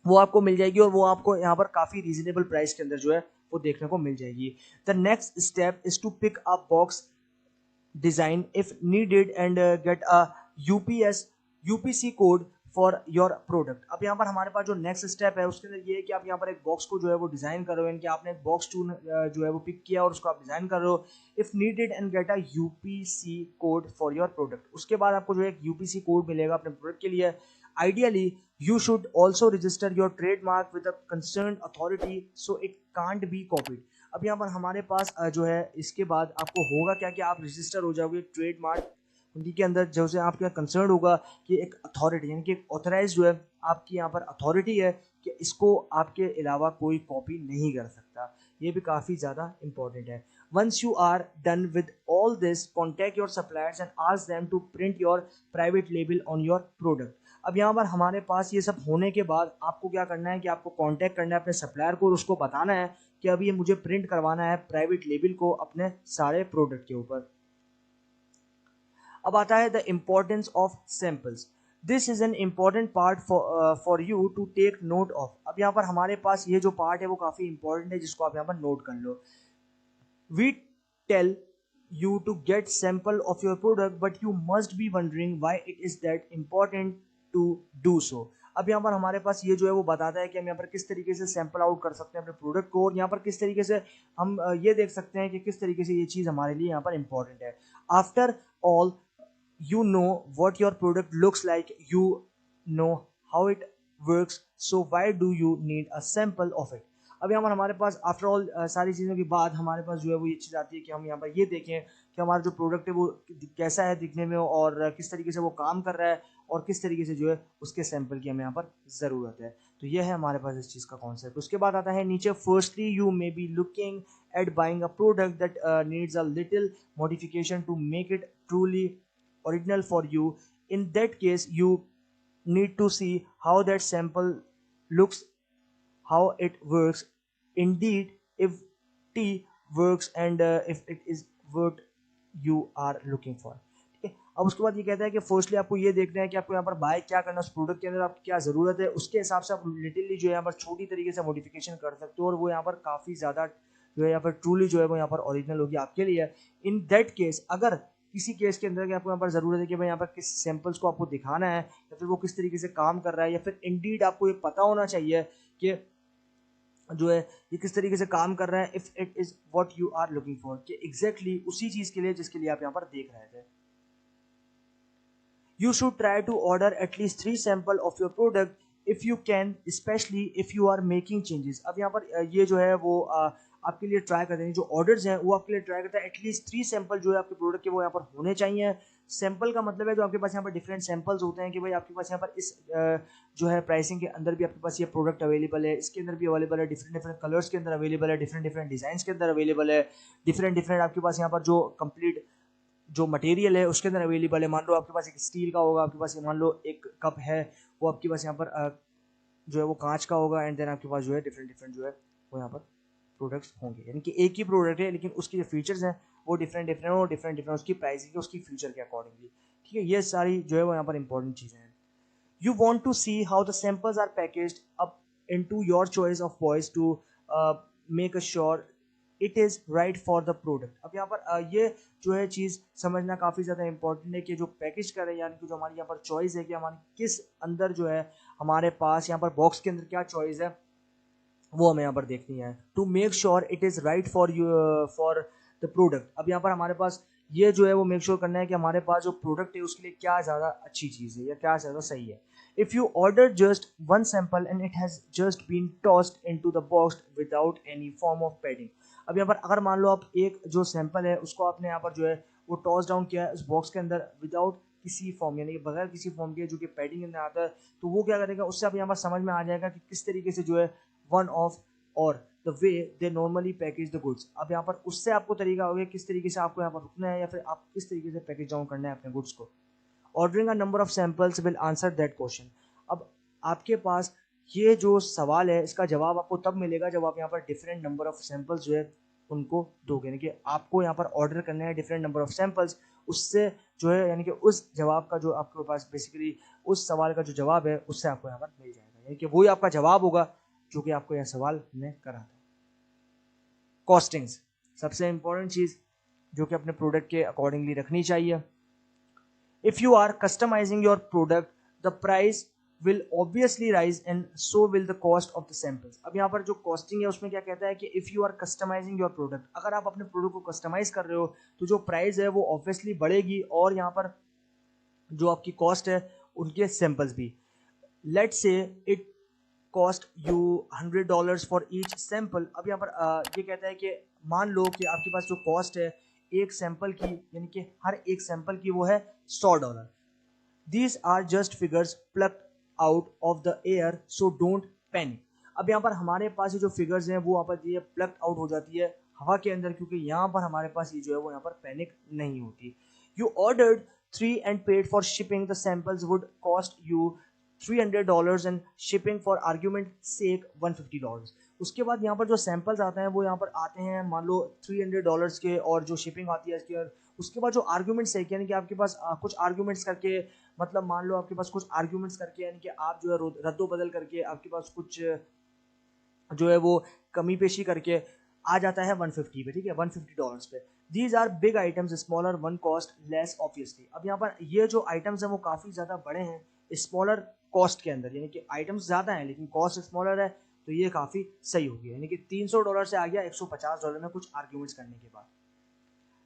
वो आपको मिल जाएगी, और वो आपको यहाँ पर काफ़ी रीजनेबल प्राइस के अंदर जो है वो देखने को मिल जाएगी। The next step is to pick a box design if needed and get a UPC code for your product. अब यहाँ पर हमारे पास जो नेक्स्ट स्टेप है उसके अंदर ये है कि आप यहाँ पर एक बॉक्स को जो है वो डिज़ाइन कर रहे हो, यानी कि आपने एक बॉक्स टूल जो है वो पिक किया और उसको आप डिज़ाइन कर रहे हो। If needed and get a UPC code for your product. उसके बाद आपको जो है एक यूपीसी कोड मिलेगा अपने प्रोडक्ट के लिए। Ideally you should also register your trademark with a concerned authority so it can't be copied। अब यहाँ पर हमारे पास जो है इसके बाद आपको होगा क्या कि आप रजिस्टर हो जाओगे ट्रेडमार्क उनकी के अंदर, जो से आपके कंसर्न होगा कि एक अथॉरिटी यानी कि एक ऑथराइज जो है आपकी यहाँ पर अथॉरिटी है कि इसको आपके अलावा कोई कॉपी नहीं कर सकता। ये भी काफ़ी ज़्यादा इंपॉर्टेंट है। Once you are done with all this contact your suppliers and ask them to print your private label on your product. अब यहाँ पर हमारे पास ये सब होने के बाद आपको क्या करना है कि आपको कांटेक्ट करना है अपने सप्लायर को और उसको बताना है कि अभी ये मुझे प्रिंट करवाना है प्राइवेट लेबल को अपने सारे प्रोडक्ट के ऊपर। अब आता है the importance of samples. This is an important part for you to take note of. अब यहाँ पर हमारे पास ये जो पार्ट है वो काफ़ी इंपॉर्टेंट है जिसको आप यहाँ पर नोट कर लो। We tell you to get sample of your product but you must be wondering why it is that important to do so। अब यहाँ पर हमारे पास ये जो है वो बताता है कि हम यहाँ पर किस तरीके से सैंपल आउट कर सकते हैं अपने प्रोडक्ट को और यहाँ पर किस तरीके से हम ये देख सकते हैं कि किस तरीके से ये चीज़ हमारे लिए यहाँ पर इंपॉर्टेंट है। After all you know what your product looks like, you know how it works, so why do you need a sample of it। अब यहाँ पर हमारे पास आफ्टर ऑल सारी चीज़ों के बाद हमारे पास जो है वो ये चीज़ आती है कि हम यहाँ पर ये देखें कि हमारा जो प्रोडक्ट है वो कैसा है दिखने में और किस तरीके से वो काम कर रहा है और किस तरीके से जो है उसके सैंपल की हमें यहाँ पर ज़रूरत है। तो ये है हमारे पास इस चीज़ का कॉन्सेप्ट। उसके बाद आता है नीचे, firstly you may be looking at buying a product that needs a little modification to make it truly original for you। In that case you need to see how that sample looks, how it works, indeed if t works and if it is what you are looking for। ठीक है, अब उसके बाद ये कहता है कि फर्स्टली आपको ये देखना है कि आपको यहाँ पर बाय क्या करना है, उस प्रोडक्ट के अंदर आपकी क्या ज़रूरत है, उसके हिसाब से आप लिटिलली जो है यहाँ पर छोटी तरीके से मॉडिफिकेशन कर सकते हो और वो यहाँ पर काफ़ी ज़्यादा जो है यहाँ पर ट्रूली जो है वो यहाँ पर ओरिजिनल होगी आपके लिए। इन दैट केस, अगर किसी केस के अंदर कि आपको यहाँ पर ज़रूरत है कि भाई यहाँ पर किस सैंपल्स को आपको दिखाना है या फिर वो किस तरीके से काम कर रहा है, या फिर इंडीड आपको ये पता होना चाहिए कि जो है ये किस तरीके से काम कर रहा है, if it is what you are looking for, कि एग्जैक्टली उसी चीज़ के लिए जिसके लिए आप यहाँ पर देख रहे थे। You should try to order at least 3 sample of your product if you can, especially if you are making changes। अब यहाँ पर ये जो है वो आपके लिए ट्राई करते हैं, जो ऑर्डर्स हैं वो आपके लिए ट्राई करते हैं एटलीस्ट 3 सैंपल जो है आपके प्रोडक्ट के वो यहाँ पर होने चाहिए। सैंपल का मतलब है जो आपके पास यहाँ पर डिफरेंट सैंपल्स होते हैं कि भाई आपके पास यहाँ पर इस जो है प्राइसिंग के अंदर भी आपके पास ये प्रोडक्ट अवेलेबल है, इसके अंदर भी अवेलेबल है, डिफरेंट डिफरेंट कलर्स के अंदर अवेलेबल है, डिफरेंट डिफरेंट डिज़ाइंस के अंदर अवेलेबल है, डिफरेंट डिफरेंट आपके पास यहाँ पर जो कंप्लीट जो मटेरियल है उसके अंदर अवेलेबल है। मान लो आपके पास एक स्टील का होगा, आपके पास मान लो एक कप है वो आपके पास यहाँ पर जो है वो कांच का होगा, एंड देन आपके पास जो है डिफरेंट डिफरेंट जो है वो यहाँ पर प्रोडक्ट्स होंगे, यानी कि एक ही प्रोडक्ट है लेकिन उसकी जो फीचर्स हैं वो डिफरेंट डिफरेंट और डिफरेंट डिफरेंट उसकी प्राइसिंग उसकी फ्यूचर के अकॉर्डिंगली। ठीक है, ये सारी जो है वो यहाँ पर इंपॉर्टेंट चीज़ें हैं। You want to see how the samples are packaged up into your choice of voice to make sure it is right for the product। अब यहाँ पर ये जो है चीज़ समझना काफ़ी ज़्यादा इंपॉर्टेंट है कि जो पैकेज कर रहे हैं यानी कि जो हमारी यहाँ पर चॉइस है कि हमारी किस अंदर जो है हमारे पास यहाँ पर बॉक्स के अंदर क्या चॉइस है वो हमें यहाँ पर देखनी है। To make sure it is right for you for the product. अब यहाँ पर हमारे पास ये जो है वो मेक श्योर करना है कि हमारे पास जो प्रोडक्ट है उसके लिए क्या ज़्यादा अच्छी चीज़ है या क्या ज़्यादा सही है। If you order just one sample and it has just been tossed into the box without any form of padding। अब यहाँ पर अगर मान लो आप एक जो सैंपल है उसको आपने यहाँ पर जो है वो टॉस डाउन किया है उस बॉक्स के अंदर विदाउट किसी फॉर्म यानी कि बगैर किसी फॉर्म के जो कि पैडिंग के अंदर आता है, तो वो क्या करेगा उससे आप यहाँ पर समझ में आ जाएगा कि किस तरीके से जो है वन ऑफ और the way they normally package the goods. अब यहाँ पर उससे आपको तरीका होगा किस तरीके से आपको यहाँ पर रुकना है या फिर आप किस तरीके से पैकेज डाउन करना है अपने गुड्स को। Ordering a number of samples will answer that question. अब आपके पास ये जो सवाल है इसका जवाब आपको तब मिलेगा जब आप यहाँ पर डिफरेंट नंबर ऑफ सैंपल्स जो है उनको दोगे, यानी कि आपको यहाँ पर ऑर्डर करना है डिफरेंट नंबर ऑफ सैंपल्स, उससे जो है यानी कि उस जवाब का जो आपके पास बेसिकली उस सवाल का जो जवाब है उससे आपको यहाँ पर मिल जाएगा, यानी कि वही आपका जवाब होगा जो कि आपको यह सवाल ने करा था। कॉस्टिंग्स सबसे इंपॉर्टेंट चीज़ जो कि अपने प्रोडक्ट के अकॉर्डिंगली रखनी चाहिए। If you are customizing your product, the price will obviously rise and so will the cost of the samples. अब यहाँ पर जो कॉस्टिंग है उसमें क्या कहता है कि if you are customizing your product, अगर आप अपने प्रोडक्ट को कस्टमाइज कर रहे हो तो जो प्राइस है वो ऑब्वियसली बढ़ेगी और यहाँ पर जो आपकी कॉस्ट है उनके सैंपल्स भी. Let's say it cost you $100 for each sample. अब यहाँ पर ये कहता है कि मान लो कि आपके पास जो कॉस्ट है एक सैंपल की, यानी कि हर एक सैंपल की वो है $100. These are just figures plucked out of the air, so don't panic. अब यहाँ पर हमारे पास ये जो फिगर्स हैं वो यहाँ पर ये प्लक्ड आउट हो जाती है हवा के अंदर, क्योंकि यहाँ पर हमारे पास ये जो है वो यहाँ पर पैनिक नहीं होती. You ordered 3 and paid for shipping. The samples would cost you $300 and shipping for argument sake $150. उसके बाद यहाँ पर जो सैंपल्स आते हैं वो यहाँ पर आते हैं मान लो $300 के, और जो शिपिंग आती है इसकी, और उसके बाद जो आर्ग्यूमेंट्स है यानी कि आपके पास कुछ आर्ग्यूमेंट्स करके, मतलब मान लो आपके पास कुछ आर्ग्यूमेंट्स करके, यानी कि आप जो है रद्दो बदल करके आपके पास कुछ जो है वो कमी पेशी करके आ जाता है 150 पे, ठीक है, $150 पे. These are big items, smaller one cost less obviously. अब यहाँ पर ये जो आइटम्स हैं वो काफ़ी ज़्यादा बड़े हैं स्मॉलर कॉस्ट के अंदर, यानी कि आइटम्स ज़्यादा हैं लेकिन कॉस्ट स्मॉलर है, तो ये काफ़ी सही हो गया, यानी कि $300 से आ गया $150 में कुछ आर्ग्यूमेंट्स करने के बाद.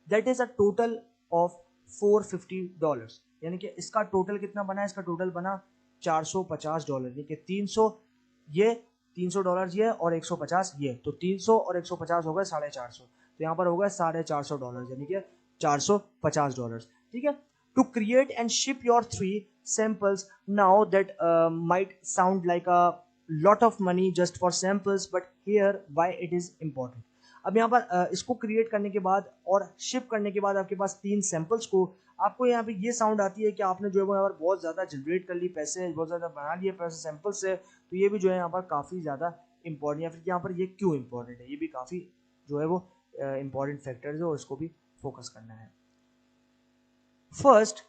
That is a total of $450, यानी कि इसका टोटल कितना बना, इसका टोटल बना $450, यानी कि 300 ये $300 ये और 150 ये, तो 300 और 150 हो गए 450, तो यहाँ पर होगा $450, यानी कि $450, ठीक है. To create and ship your 3 samples, now that might sound like a lot of money just for samples, but here why it is important. अब यहाँ पर इसको क्रिएट करने के बाद और शिप करने के बाद आपके पास 3 सैंपल्स को, आपको यहाँ पे ये साउंड आती है कि आपने जो है वो यहाँ पर बहुत ज़्यादा जनरेट कर ली पैसे, बहुत ज़्यादा बना लिए पैसे सैंपल से, तो ये भी जो है यहाँ पर काफ़ी ज़्यादा इंपॉर्टेंट, या फिर यहाँ पर ये क्यों इंपॉर्टेंट है, ये भी काफ़ी जो है वो इंपॉर्टेंट फैक्टर्स है और इसको भी फोकस करना है. First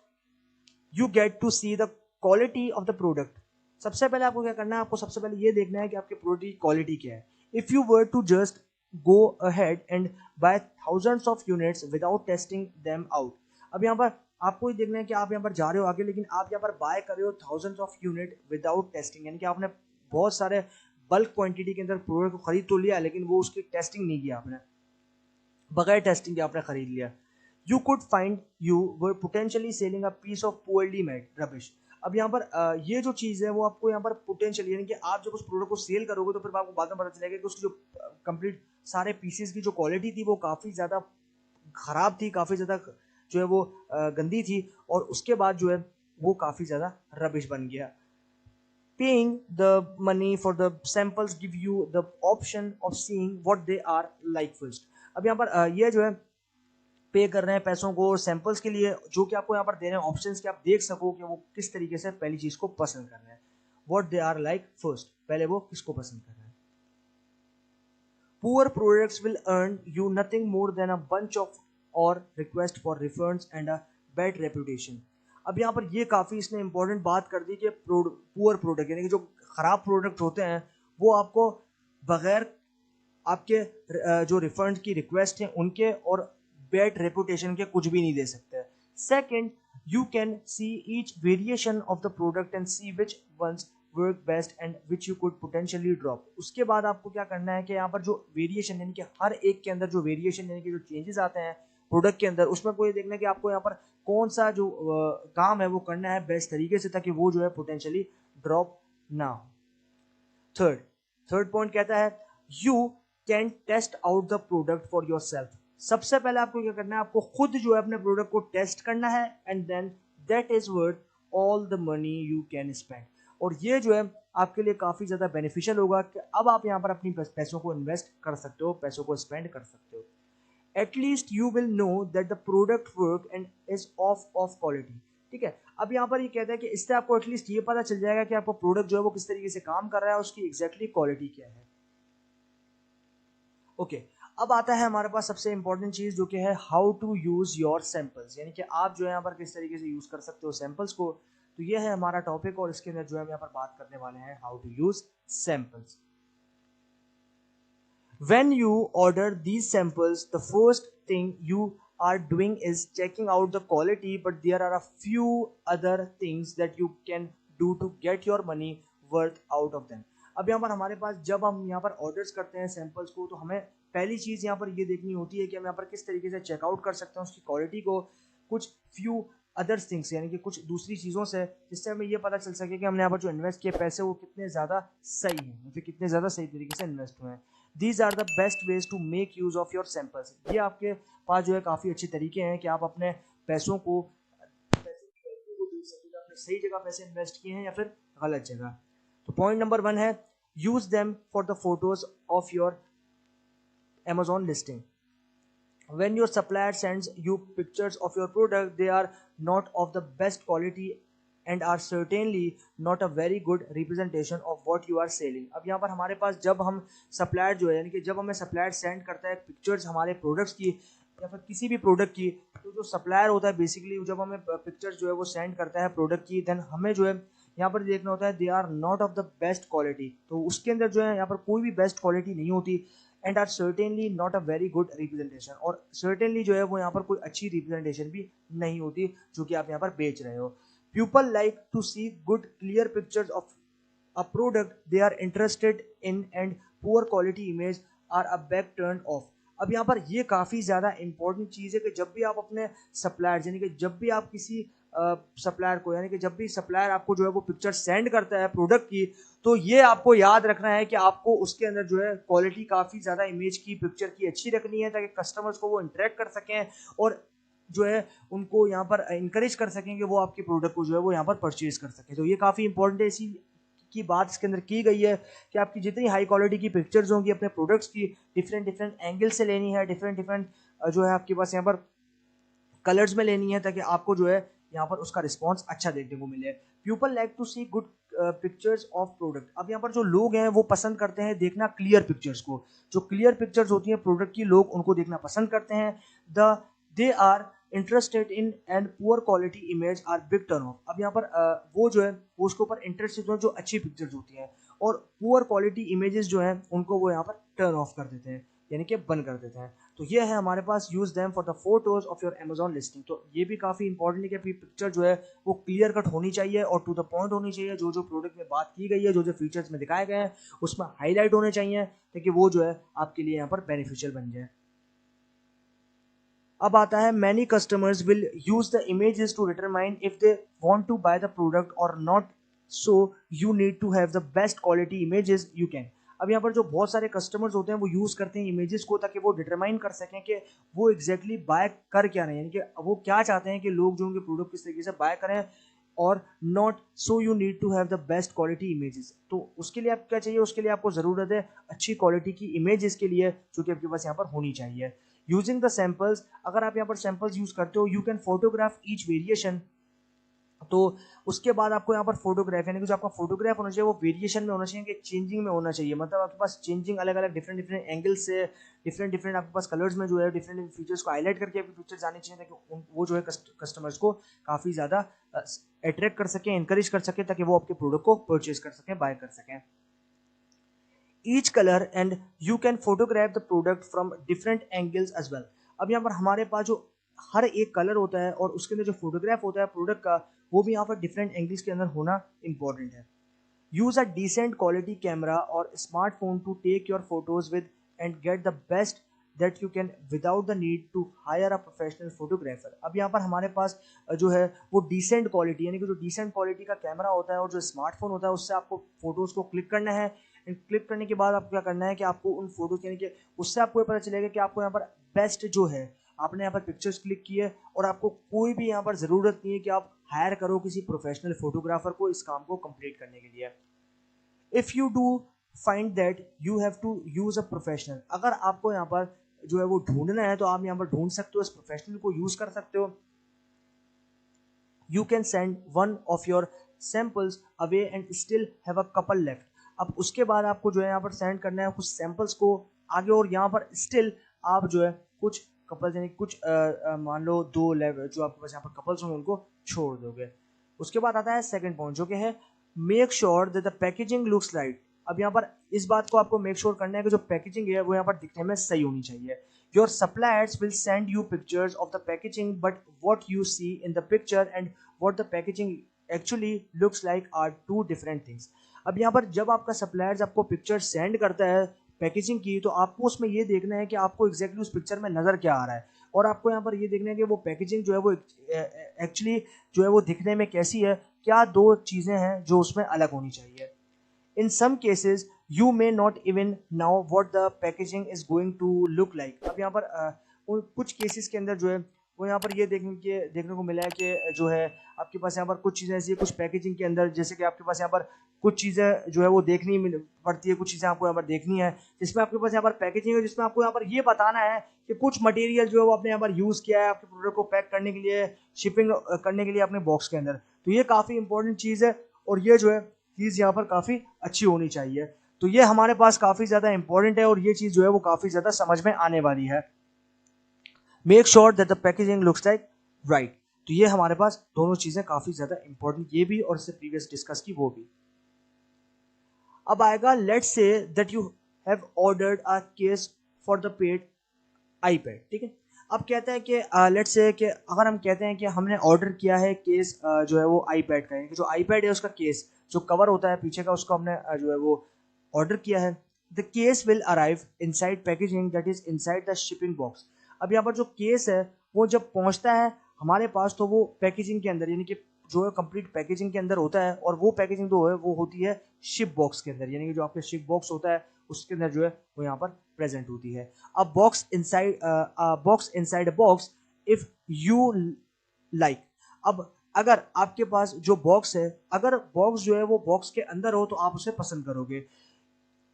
you get to see the quality of the product. सबसे पहले आपको क्या करना है, आपको सबसे पहले ये देखना है कि आपके प्रोडक्ट की क्वालिटी क्या है. If you were to just go ahead and buy thousands of units without testing them out. अब यहाँ पर आपको ये देखना है कि आप यहाँ पर जा रहे हो आगे, लेकिन आप यहाँ पर बाय कर रहे हो thousands of unit without testing, यानी कि आपने बहुत सारे बल्क क्वांटिटी के अंदर प्रोडक्ट को खरीद तो लिया लेकिन वो उसकी टेस्टिंग नहीं किया आपने, बगैर टेस्टिंग के आपने खरीद लिया. You could find you were potentially selling a piece of poorly made rubbish. अब यहाँ पर ये जो चीज़ है वो आपको यहाँ पर पोटेंशियल, यानी कि आप जब उस प्रोडक्ट को सेल करोगे तो फिर आपको बाद में पता चलेगा कि उसकी जो कंप्लीट सारे पीसेस की जो क्वालिटी थी वो काफ़ी ज़्यादा ख़राब थी, काफ़ी ज़्यादा जो है वो गंदी थी, और उसके बाद जो है वो काफ़ी ज़्यादा रबिश बन गया. Paying the money for the samples give you the option of seeing what they are like first. अब यहाँ पर ये जो है पे कर रहे हैं पैसों को सैंपल्स के लिए, जो कि आपको यहाँ पर दे रहे हैं ऑप्शंस कि आप देख सको कि वो किस तरीके से पहली चीज को पसंद कर रहे हैं. What they are like first, पहले वो किसको पसंद कर रहे हैं. Poor products will earn you nothing more than a bunch of और request for refunds and a bad reputation. अब यहाँ पर ये काफी इसने इंपॉर्टेंट बात कर दी कि पुअर प्रोडक्ट, यानी कि जो खराब प्रोडक्ट होते हैं वो आपको बगैर आपके जो रिफंड की रिक्वेस्ट है उनके और बैड रेपुटेशन के कुछ भी नहीं दे सकते. Second, you can see each variation of the product and see which ones work best and which you could potentially drop. उसके बाद आपको क्या करना है कि यहाँ पर जो वेरिएशन, यानी कि हर एक के अंदर जो वेरिएशन, यानी कि जो चेंजेस आते हैं प्रोडक्ट के अंदर, उसमें कोई देखना है कि आपको यहाँ पर कौन सा जो काम है वो करना है बेस्ट तरीके से, ताकि वो जो है पोटेंशियली ड्रॉप ना हो. थर्ड पॉइंट कहता है you can test out the product for yourself. सबसे पहले आपको क्या करना है, आपको खुद जो है अपने प्रोडक्ट को टेस्ट करना है, and then that is worth all the money you can spend. और ये जो है आपके लिए काफ़ी ज़्यादा बेनिफिशियल होगा कि अब आप यहाँ पर अपनी पैसों को इन्वेस्ट कर सकते हो, पैसों को स्पेंड कर सकते हो. At least you will know that the product work and is of quality. ठीक है, अब यहाँ पर ये कहता है कि इससे आपको एटलीस्ट ये पता चल जाएगा कि आपका प्रोडक्ट जो है वो किस तरीके से काम कर रहा है, उसकी एग्जैक्टली क्वालिटी क्या है. ओके, अब आता है हमारे पास सबसे इंपॉर्टेंट चीज जो कि है how to use your samples, यानी कि आप जो है यहाँ पर किस तरीके से यूज कर सकते हो सैंपल्स को. तो ये है हमारा टॉपिक और इसके अंदर जो है हम यहाँ पर बात करने वाले हैं how to use samples. When you order these samples, the first thing you are doing is checking out the quality, but there are a few other things that you can do to get your money worth out of them. अब यहाँ पर हमारे पास जब हम यहाँ पर ऑर्डर्स करते हैं सैंपल्स को, तो हमें पहली चीज़ यहाँ पर ये देखनी होती है कि हम यहाँ पर किस तरीके से चेकआउट कर सकते हैं उसकी क्वालिटी को, कुछ फ्यू अदर्स थिंग्स यानी कि कुछ दूसरी चीज़ों से, जिससे हमें ये पता चल सके कि हमने यहाँ पर जो इन्वेस्ट किए पैसे वो कितने ज़्यादा सही हैं या फिर कितने ज़्यादा सही तरीके से इन्वेस्ट हुए हैं। These are the best ways to make use of your samples. ये आपके पास जो है काफ़ी अच्छे तरीके हैं कि आप अपने पैसों को देख सकें आपने सही जगह पैसे इन्वेस्ट किए हैं या फिर गलत जगह। तो पॉइंट नंबर 1 है use them for the photos of your Amazon listing. When your supplier sends you pictures of your product, they are not of the best quality and are certainly not a very good representation of what you are selling. अब यहाँ पर हमारे पास जब हम सप्लायर जो है यानी कि जब हमें सप्लायर सेंड करता है पिक्चर्स हमारे प्रोडक्ट्स की या फिर किसी भी प्रोडक्ट की, तो जो सप्लायर होता है बेसिकली जब हमें पिक्चर्स जो है वो सेंड करता है प्रोडक्ट की, देन हमें जो है यहाँ पर देखना होता है they are not of the best quality. तो उसके अंदर जो है यहाँ पर कोई भी बेस्ट क्वालिटी नहीं होती and are certainly not a very good representation, और सर्टेनली जो है वो यहाँ पर कोई अच्छी रिप्रेजेंटेशन भी नहीं होती जो कि आप यहाँ पर बेच रहे हो। People like to see good clear pictures of a product they are interested in and poor quality image are a back turn off. अब यहाँ पर ये काफ़ी ज़्यादा इंपॉर्टेंट चीज़ है कि जब भी आप अपने सप्लायर यानी कि जब भी आप किसी सप्लायर को यानी कि जब भी सप्लायर आपको जो है वो पिक्चर सेंड करता है प्रोडक्ट की, तो ये आपको याद रखना है कि आपको उसके अंदर जो है क्वालिटी काफ़ी ज़्यादा इमेज की पिक्चर की अच्छी रखनी है ताकि कस्टमर्स को वो इंटरेक्ट कर सकें और जो है उनको यहाँ पर इंकरेज कर सकें कि वो आपके प्रोडक्ट को जो है वो यहाँ पर परचेज कर सकें। तो ये काफ़ी इंपॉर्टेंट है, इसी की बात इसके अंदर की गई है कि आपकी जितनी हाई क्वालिटी की पिक्चर्स होंगी अपने प्रोडक्ट्स की डिफरेंट डिफरेंट एंगल से लेनी है, डिफरेंट डिफरेंट जो है आपके पास यहाँ पर कलर्स में लेनी है ताकि आपको जो है यहाँ पर उसका रिस्पॉन्स अच्छा देखने को मिले। People like to see good pictures of product. अब यहाँ पर जो लोग हैं वो पसंद करते हैं देखना क्लियर पिक्चर्स को, जो क्लियर पिक्चर्स होती हैं प्रोडक्ट की लोग उनको देखना पसंद करते हैं। They are interested in and poor quality image are big turn off. अब यहाँ पर वो जो है वो उसके ऊपर इंटरेस्टेड हो जो अच्छी पिक्चर्स होती हैं, और पुअर क्वालिटी इमेजेस जो हैं उनको वो यहाँ पर टर्न ऑफ कर देते हैं यानी कि बंद कर देते हैं। तो ये है हमारे पास use them for the photos of your Amazon listing. तो ये भी काफ़ी इंपॉर्टेंट है कि आपकी पिक्चर जो है वो क्लियर कट होनी चाहिए और टू द पॉइंट होनी चाहिए। जो जो प्रोडक्ट में बात की गई है, जो जो फीचर्स में दिखाए गए हैं उसमें हाईलाइट होने चाहिए ताकि वो जो है आपके लिए यहाँ पर बेनिफिशियल बन जाए। अब आता है many customers will use the images to determine if they want to buy the product or not, so you need to have the best quality images you can. अब यहाँ पर जो बहुत सारे कस्टमर्स होते हैं वो यूज़ करते हैं इमेजेस को ताकि वो डिटरमाइन कर सकें कि वो एग्जैक्टली बाय कर क्या रहे हैं, यानी कि वो क्या चाहते हैं कि लोग जो उनके प्रोडक्ट किस तरीके से बाय करें, और not so you need to have the best quality images. तो उसके लिए आप क्या चाहिए, उसके लिए आपको ज़रूरत है अच्छी क्वालिटी की इमेजेस के लिए जो कि आपके पास यहाँ पर होनी चाहिए। यूजिंग द सैम्पल्स, अगर आप यहाँ पर सैम्पल्स यूज़ करते हो you can photograph each variation. तो उसके बाद आपको यहाँ पर फोटोग्राफ यानी कि जो आपका फोटोग्राफ होना चाहिए वो वेरिएशन में होना चाहिए कि चेंजिंग में होना चाहिए, मतलब आपके पास चेंजिंग अलग अलग डिफरेंट डिफरेंट एंगल से डिफरेंट डिफरेंट आपके पास कलर्स में जो है डिफरेंट फीचर्स को हाईलाइट करके आपकी पिक्चर्स आनी चाहिए ताकि वो जो है कस्टमर्स को काफ़ी ज़्यादा अट्रैक्ट कर सकें, इंकरेज कर सकें ताकि वो आपके प्रोडक्ट को परचेज कर सकें, बाय कर सकें। Each colour and you can photograph the product from different angles as well. अब यहाँ पर हमारे पास जो हर एक कलर होता है और उसके अंदर जो फोटोग्राफ होता है प्रोडक्ट का वो भी यहाँ पर डिफरेंट एंगल्स के अंदर होना इंपॉर्टेंट है। Use a decent quality camera or smartphone to take your photos with and get the best that you can without the need to hire a professional photographer. अब यहाँ पर हमारे पास जो है वो डिसेंट क्वालिटी यानी कि जो डिसेंट क्वालिटी का कैमरा होता है और जो स्मार्टफोन होता है उससे आपको फोटोज को क्लिक करना है। एंड क्लिक करने के बाद आपको क्या करना है कि आपको उन फोटोज यानी कि उससे आपको ये पता चलेगा कि आपको यहाँ पर बेस्ट जो है आपने यहाँ पर पिक्चर्स क्लिक की है, और आपको कोई भी यहाँ पर ज़रूरत नहीं है कि आप हायर करो किसी प्रोफेशनल फोटोग्राफर को इस काम को कंप्लीट करने के लिए। If you do find that you have to use a professional, अगर आपको यहाँ पर जो है वो ढूंढना है तो आप यहाँ पर ढूंढ सकते हो, इस प्रोफेशनल को यूज़ कर सकते हो। You can send one of your samples away and still have a couple left. अब उसके बाद आपको जो है यहाँ पर सेंड करना है कुछ सैम्पल्स को आगे, और यहाँ पर स्टिल आप जो है कुछ कपल्स यानी कुछ मान लो 2 लेवल जो आपके पास यहाँ पर कपल्स होंगे उनको छोड़ दोगे। उसके बाद आता है सेकंड पॉइंट जो कि है make sure that the packaging looks light. अब यहाँ पर इस बात को आपको मेक श्योर करना है कि जो पैकेजिंग है वो यहाँ पर दिखने में सही होनी चाहिए। Your suppliers will send you pictures of the packaging but what you see in the picture and what the packaging actually looks like are two different things. अब यहाँ पर जब आपका सप्लायर्स आपको पिक्चर सेंड करता है पैकेजिंग की, तो आपको उसमें ये देखना है कि आपको एग्जैक्टली उस पिक्चर में नज़र क्या आ रहा है, और आपको यहाँ पर ये देखना है कि वो पैकेजिंग जो है वो एक्चुअली जो है वो दिखने में कैसी है, क्या दो चीज़ें हैं जो उसमें अलग होनी चाहिए. In some cases, you may not even know what the packaging is going to look like. अब यहाँ पर कुछ केसेस के अंदर जो है वो यहाँ पर ये देखने को मिला है कि जो है आपके पास यहाँ पर कुछ चीज़ें ऐसी है कुछ पैकेजिंग के अंदर, जैसे कि आपके पास यहाँ पर कुछ चीज़ें जो है वो देखनी पड़ती है, कुछ चीज़ें आपको यहाँ पर देखनी है जिसमें आपके पास यहाँ पर पैकेजिंग है, जिसमें आपको यहाँ पर ये बताना है कि कुछ मटेरियल जो है वो आपने यहाँ पर यूज़ किया है आपके प्रोडक्ट को पैक करने के लिए, शिपिंग करने के लिए अपने बॉक्स के अंदर. तो ये काफ़ी इंपॉर्टेंट चीज़ है और ये जो है चीज़ यहाँ पर काफ़ी अच्छी होनी चाहिए. तो ये हमारे पास काफ़ी ज़्यादा इंपॉर्टेंट है और ये चीज़ जो है वो काफ़ी ज़्यादा समझ में आने वाली है. Make sure that the packaging looks like right. तो ये हमारे पास दोनों चीज़ें काफ़ी ज़्यादा इंपॉर्टेंट, ये भी और इससे प्रीवियस डिस्कस की वो भी. अब आएगा let's say that you have ordered a case for the paid iPad. ठीक है, अब कहते हैं कि लेट्स से कि अगर हम कहते हैं कि हमने ऑर्डर किया है केस जो है वो आईपैड का है, कि जो आईपैड है उसका केस जो कवर होता है पीछे का उसको हमने जो है वो ऑर्डर किया है. The case will arrive inside packaging that is inside the shipping box. अब यहाँ पर जो केस है वो जब पहुँचता है हमारे पास तो वो पैकेजिंग के अंदर यानी कि जो है कंप्लीट पैकेजिंग के अंदर होता है, और वो पैकेजिंग जो है वो होती है शिप बॉक्स के अंदर, यानी कि जो आपके शिप बॉक्स होता है उसके अंदर जो है वो यहाँ पर प्रेजेंट होती है. अब box inside a box if you like. अब अगर आपके पास जो बॉक्स है, अगर बॉक्स जो है वो बॉक्स के अंदर हो तो आप उसे पसंद करोगे.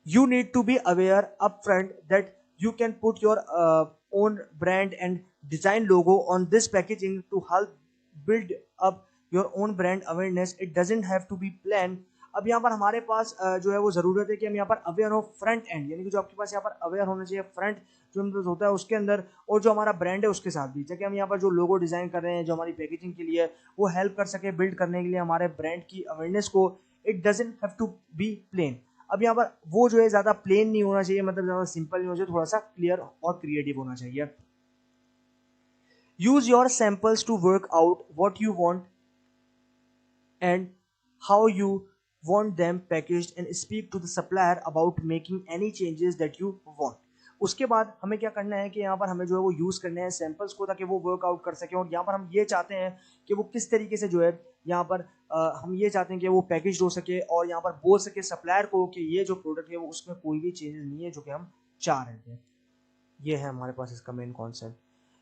You need to be aware upfront that you can put your own brand and design logo on this packaging to help build up your own brand awareness. It doesn't have to be planned. अब यहाँ पर हमारे पास जो है वो ज़रूरत है कि हम यहाँ पर अवेयर हो फ्रंट एंड, यानी कि जो आपके पास यहाँ पर अवेयर होना चाहिए फ्रंट जो मतलब होता है उसके अंदर, और जो हमारा ब्रांड है उसके साथ भी, ताकि हम यहाँ पर जो लोगो डिज़ाइन कर रहे हैं जो हमारी पैकेजिंग के लिए वो हेल्प कर सके बिल्ड करने के लिए हमारे ब्रांड की अवेयरनेस को. It doesn't have to be plain. अब यहाँ पर वो जो है ज़्यादा प्लेन नहीं होना चाहिए, मतलब ज़्यादा सिंपल नहीं होना चाहिए, थोड़ा सा क्लियर और क्रिएटिव होना चाहिए. Use your samples to work out what you want and how you want them packaged and speak to the supplier about making any changes that you want. उसके बाद हमें क्या करना है कि यहाँ पर हमें जो है वो यूज़ करने हैं सैम्पल्स को ताकि वो वर्कआउट कर सकें, और यहाँ पर हम ये चाहते हैं कि वो किस तरीके से जो है यहाँ पर हम ये चाहते हैं कि वो पैकेज हो सके और यहाँ पर बोल सके सप्लायर को कि ये जो प्रोडक्ट है वो उसमें कोई भी चेंजेस नहीं है जो कि हम चाह रहे थे. ये है हमारे पास इसका main concept.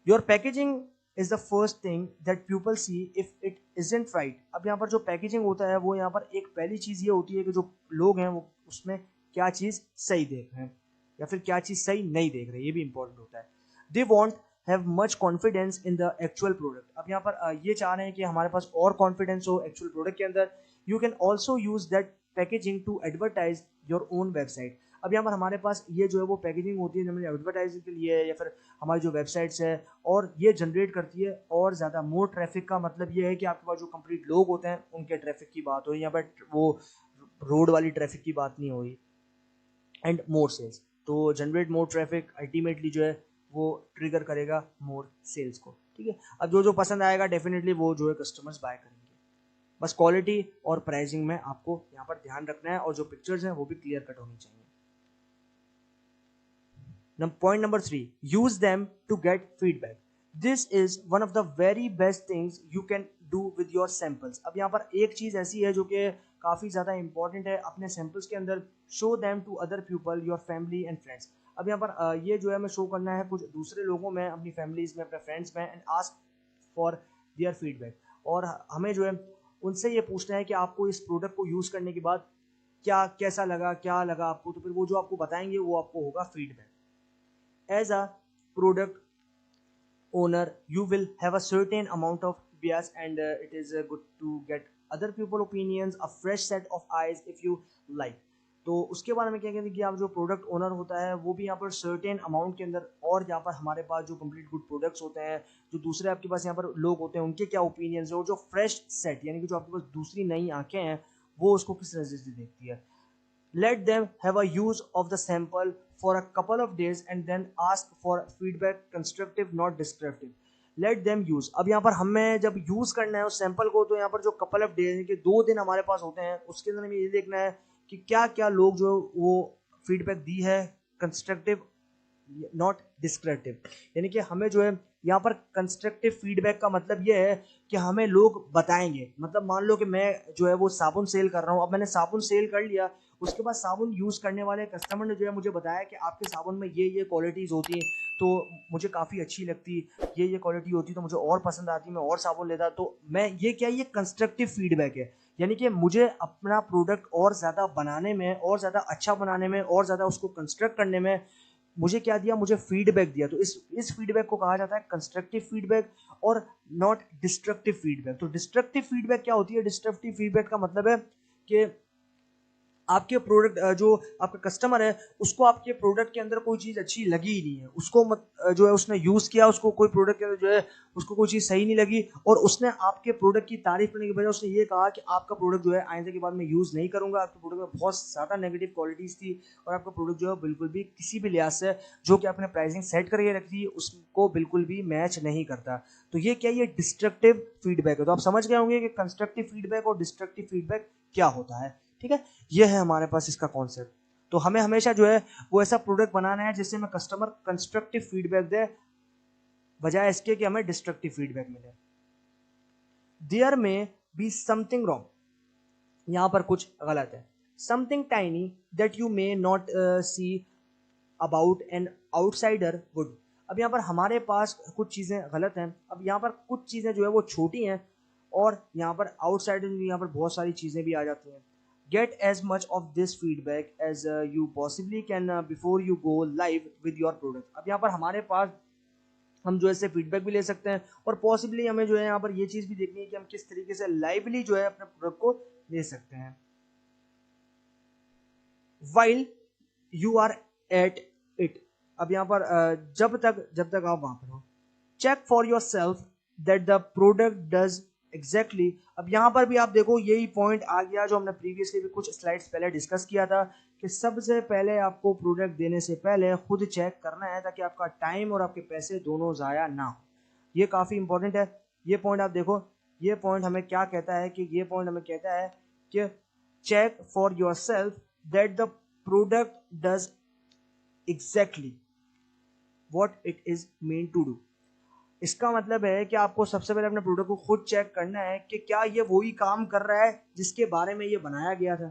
Your packaging is the first thing that people see if it isn't right. अब यहाँ पर जो पैकेजिंग होता है वो यहाँ पर एक पहली चीज़ ये होती है कि जो लोग हैं वो उसमें क्या चीज़ सही देख रहे हैं या फिर क्या चीज़ सही नहीं देख रहे, ये भी इंपॉर्टेंट होता है. They want have much confidence in the actual product. अब यहाँ पर ये चाह रहे हैं कि हमारे पास और कॉन्फिडेंस हो एक्चुअल प्रोडक्ट के अंदर. You can also use that packaging to advertise your own website. अब यहाँ पर हमारे पास ये जो है वो पैकेजिंग होती है जो एडवर्टाइजिंग के लिए या फिर हमारी जो वेबसाइट्स है, और ये जनरेट करती है और ज़्यादा मोर ट्रैफिक. का मतलब ये है कि आपके पास जो कंप्लीट लोग होते हैं उनके ट्रैफिक की बात हो, यहाँ पर वो रोड वाली ट्रैफिक की बात नहीं हुई. एंड मोर सेल्स, तो जनरेट मोर ट्रैफिक अल्टीमेटली जो है वो ट्रिगर करेगा मोर सेल्स को. ठीक है, अब जो जो पसंद आएगा डेफिनेटली वो जो है कस्टमर्स बाय करेंगे. बस क्वालिटी और प्राइसिंग में आपको यहाँ पर ध्यान रखना है और जो पिक्चर्स हैं वो भी क्लियर कट होनी चाहिए. Point number 3, use them to get feedback. This is one of the very best things you can do with your samples. अब यहाँ पर एक चीज़ ऐसी है जो कि काफ़ी ज़्यादा इंपॉर्टेंट है अपने सैम्पल्स के अंदर. Show them to other people, your family and friends. अब यहाँ पर ये जो है हमें शो करना है कुछ दूसरे लोगों में, अपनी फैमिलीज में, अपने फ्रेंड्स में, and ask for their feedback. और हमें जो है उनसे ये पूछना है कि आपको इस प्रोडक्ट को यूज़ करने के बाद क्या कैसा लगा, क्या लगा आपको, तो फिर वो जो आपको बताएंगे वो आपको होगा feedback. As a product owner you will have a certain amount of bias, and it is good to get other people opinions, a fresh set of eyes if you like. तो उसके बाद में क्या कहते हैं कि आप जो प्रोडक्ट ओनर होता है वो भी यहाँ पर सर्टेन अमाउंट के अंदर, और यहाँ पर हमारे पास जो कंप्लीट गुड प्रोडक्ट्स होते हैं, जो दूसरे आपके पास यहाँ पर लोग होते हैं उनके क्या ओपिनियंस है, और जो फ्रेश सेट यानी कि जो आपके पास दूसरी नई आंखें हैं वो उसको किस नज़र से देखती है. Let them have a use of the sample for a couple of days and then ask for feedback, constructive not descriptive. Let them use. अब यहाँ पर हमें जब यूज करना है उस सैंपल को, तो यहाँ पर जो कपल ऑफ डेज के 2 दिन हमारे पास होते हैं, उसके अंदर हमें ये देखना है कि क्या क्या लोग जो वो फीडबैक दी है, कंस्ट्रक्टिव नॉट डिस्क्रिप्टिव। यानी कि हमें जो है यहाँ पर कंस्ट्रक्टिव फीडबैक का मतलब ये है कि हमें लोग बताएंगे। मतलब मान लो कि मैं जो है वो साबुन सेल कर रहा हूँ, अब मैंने साबुन सेल कर लिया, उसके बाद साबुन यूज करने वाले कस्टमर ने जो है मुझे बताया कि आपके साबुन में ये क्वालिटीज होती हैं, तो मुझे काफ़ी अच्छी लगती, ये क्वालिटी होती तो मुझे और पसंद आती, मैं और साबुन लेता। तो मैं ये क्या, ये कंस्ट्रक्टिव फीडबैक है। यानी कि मुझे अपना प्रोडक्ट और ज़्यादा बनाने में, और ज़्यादा अच्छा बनाने में, और ज़्यादा उसको कंस्ट्रक्ट करने में मुझे क्या दिया, मुझे फीडबैक दिया। तो इस फीडबैक को कहा जाता है कंस्ट्रक्टिव फीडबैक और नॉट डिस्ट्रक्टिव फीडबैक। तो डिस्ट्रक्टिव फीडबैक क्या होती है? डिस्ट्रक्टिव फीडबैक का मतलब है कि आपके प्रोडक्ट जो आपका कस्टमर है उसको आपके प्रोडक्ट के अंदर कोई चीज़ अच्छी लगी ही नहीं है, उसको जो है उसने यूज़ किया, उसको कोई प्रोडक्ट के अंदर जो है उसको कोई चीज़ सही नहीं लगी, और उसने आपके प्रोडक्ट की तारीफ करने के बजाय उसने ये कहा कि आपका प्रोडक्ट जो है आइंदा के बाद मैं यूज़ नहीं करूंगा, आपके प्रोडक्ट में बहुत ज़्यादा नेगेटिव क्वालिटीज़ थी, और आपका प्रोडक्ट जो है बिल्कुल भी किसी भी लिहाज से जो कि आपने प्राइसिंग सेट करके रखी थी उसको बिल्कुल भी मैच नहीं करता। तो ये क्या, ये डिस्ट्रक्टिव फीडबैक है। तो आप समझ गए होंगे कि कंस्ट्रक्टिव फीडबैक और डिस्ट्रक्टिव फीडबैक क्या होता है। ठीक है, ये है हमारे पास इसका कॉन्सेप्ट। तो हमें हमेशा जो है वो ऐसा प्रोडक्ट बनाना है जिससे हमें कस्टमर कंस्ट्रक्टिव फीडबैक दे, बजाय इसके कि हमें डिस्ट्रक्टिव फीडबैक मिले। देयर में बी समथिंग रॉन्ग, यहां पर कुछ गलत है। Something tiny that you may not see about an outsider would. अब यहाँ पर हमारे पास कुछ चीज़ें गलत हैं। अब यहाँ पर कुछ चीज़ें जो है वो छोटी हैं, और यहाँ पर आउटसाइडर यहाँ पर बहुत सारी चीज़ें भी आ जाती हैं। Get as much of this feedback as you possibly can before you go live with your product। अब यहाँ पर हमारे पास हम जो है इससे फीडबैक भी ले सकते हैं, और पॉसिबली हमें जो है यहाँ पर ये चीज़ भी देखनी है कि हम किस तरीके से लाइवली जो है अपने प्रोडक्ट को ले सकते हैं। While you are at it। अब यहाँ पर जब तक आप वहाँ पर हो, check for yourself that the product does exactly. अब यहाँ पर भी आप देखो यही पॉइंट आ गया जो हमने प्रीवियसली भी कुछ स्लाइड्स पहले डिस्कस किया था, कि सबसे पहले आपको प्रोडक्ट देने से पहले खुद चेक करना है, ताकि आपका टाइम और आपके पैसे दोनों ज़ाया ना हो। ये काफ़ी इंपॉर्टेंट है। ये पॉइंट आप देखो, ये पॉइंट हमें क्या कहता है, कि ये पॉइंट हमें कहता है कि check for yourself that the product does exactly what it is meant to do. इसका मतलब है कि आपको सबसे पहले अपने प्रोडक्ट को खुद चेक करना है कि क्या ये वही काम कर रहा है जिसके बारे में ये बनाया गया था।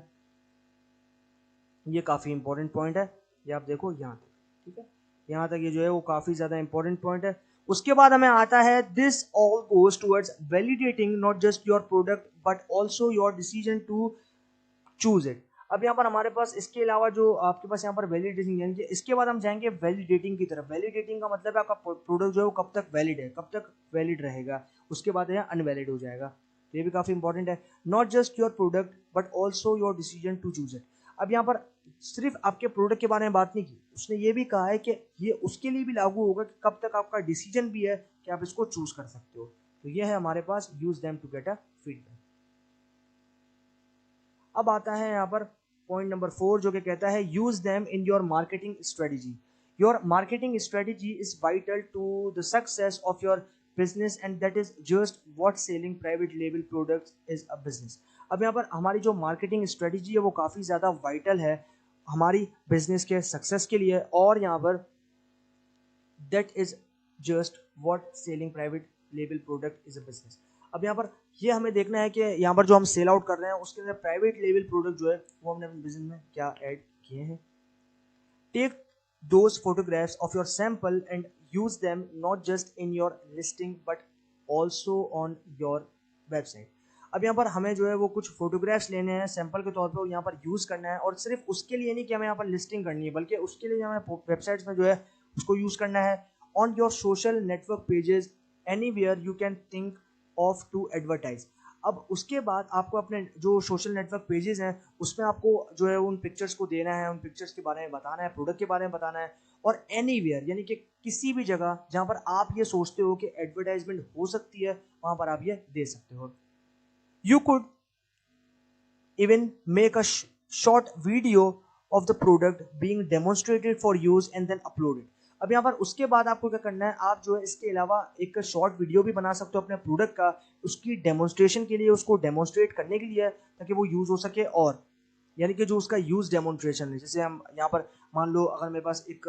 ये काफ़ी इंपॉर्टेंट पॉइंट है, ये आप देखो यहाँ तक। ठीक है, यहाँ तक ये जो है वो काफ़ी ज़्यादा इंपॉर्टेंट पॉइंट है। उसके बाद हमें आता है this all goes towards validating not just your product but also your decision to choose it. अब यहाँ पर हमारे पास इसके अलावा जो आपके पास यहाँ पर वैलिडेटिंग, यानी कि इसके बाद हम जाएंगे वैलिडेटिंग की तरफ। वैलिडेटिंग का मतलब है आपका प्रोडक्ट जो है वो कब तक वैलिड है, कब तक वैलिड रहेगा, उसके बाद यहाँ अनवैलिड हो जाएगा। तो ये भी काफ़ी इंपॉर्टेंट है। Not just your product but also your decision to choose it. अब यहाँ पर सिर्फ आपके प्रोडक्ट के बारे में बात नहीं की, उसने ये भी कहा है कि ये उसके लिए भी लागू होगा कि कब तक आपका डिसीजन भी है कि आप इसको चूज कर सकते हो। तो ये है हमारे पास use them to get a feedback. अब आता है यहाँ पर पॉइंट नंबर 4 जो कि कहता है use them in your marketing strategy. Your marketing strategy is vital to the success of your business and that is just what selling private label products is a business. अब यहाँ पर हमारी जो मार्केटिंग स्ट्रेटजी है वो काफ़ी ज़्यादा वाइटल है हमारी बिजनेस के सक्सेस के लिए, और यहाँ पर that is just what selling private label product is a business. अब यहाँ पर ये हमें देखना है कि यहाँ पर जो हम सेल आउट कर रहे हैं उसके अंदर प्राइवेट लेवल प्रोडक्ट जो है वो हमने अपने बिजनेस में क्या ऐड किए हैं। Take those photographs of your sample and use them not just in your listing but also on your website. अब यहाँ पर हमें जो है वो कुछ फोटोग्राफ्स लेने हैं सैंपल के तौर पर और यहाँ पर यूज़ करना है, और सिर्फ उसके लिए नहीं कि हमें यहाँ पर लिस्टिंग करनी है, बल्कि उसके लिए हमें वेबसाइट्स में जो है उसको यूज़ करना है। On your social network pages anywhere you can think of to advertise. अब उसके बाद आपको अपने जो सोशल नेटवर्क पेजेस हैं उसमें आपको जो है उन पिक्चर्स को देना है, उन पिक्चर्स के बारे में बताना है, प्रोडक्ट के बारे में बताना है, और एनीवेयर यानी कि किसी भी जगह जहाँ पर आप ये सोचते हो कि एडवर्टाइजमेंट हो सकती है वहाँ पर आप ये दे सकते हो। You could even make a short video of the product being demonstrated for use and then upload it। अब यहाँ पर उसके बाद आपको क्या करना है, आप जो है इसके अलावा एक शॉर्ट वीडियो भी बना सकते हो अपने प्रोडक्ट का, उसकी डेमोन्स्ट्रेशन के लिए, उसको डेमोन्स्ट्रेट करने के लिए, ताकि वो यूज हो सके। और यानी कि जो उसका यूज डेमोन्स्ट्रेशन है, जैसे हम यहाँ पर मान लो अगर मेरे पास एक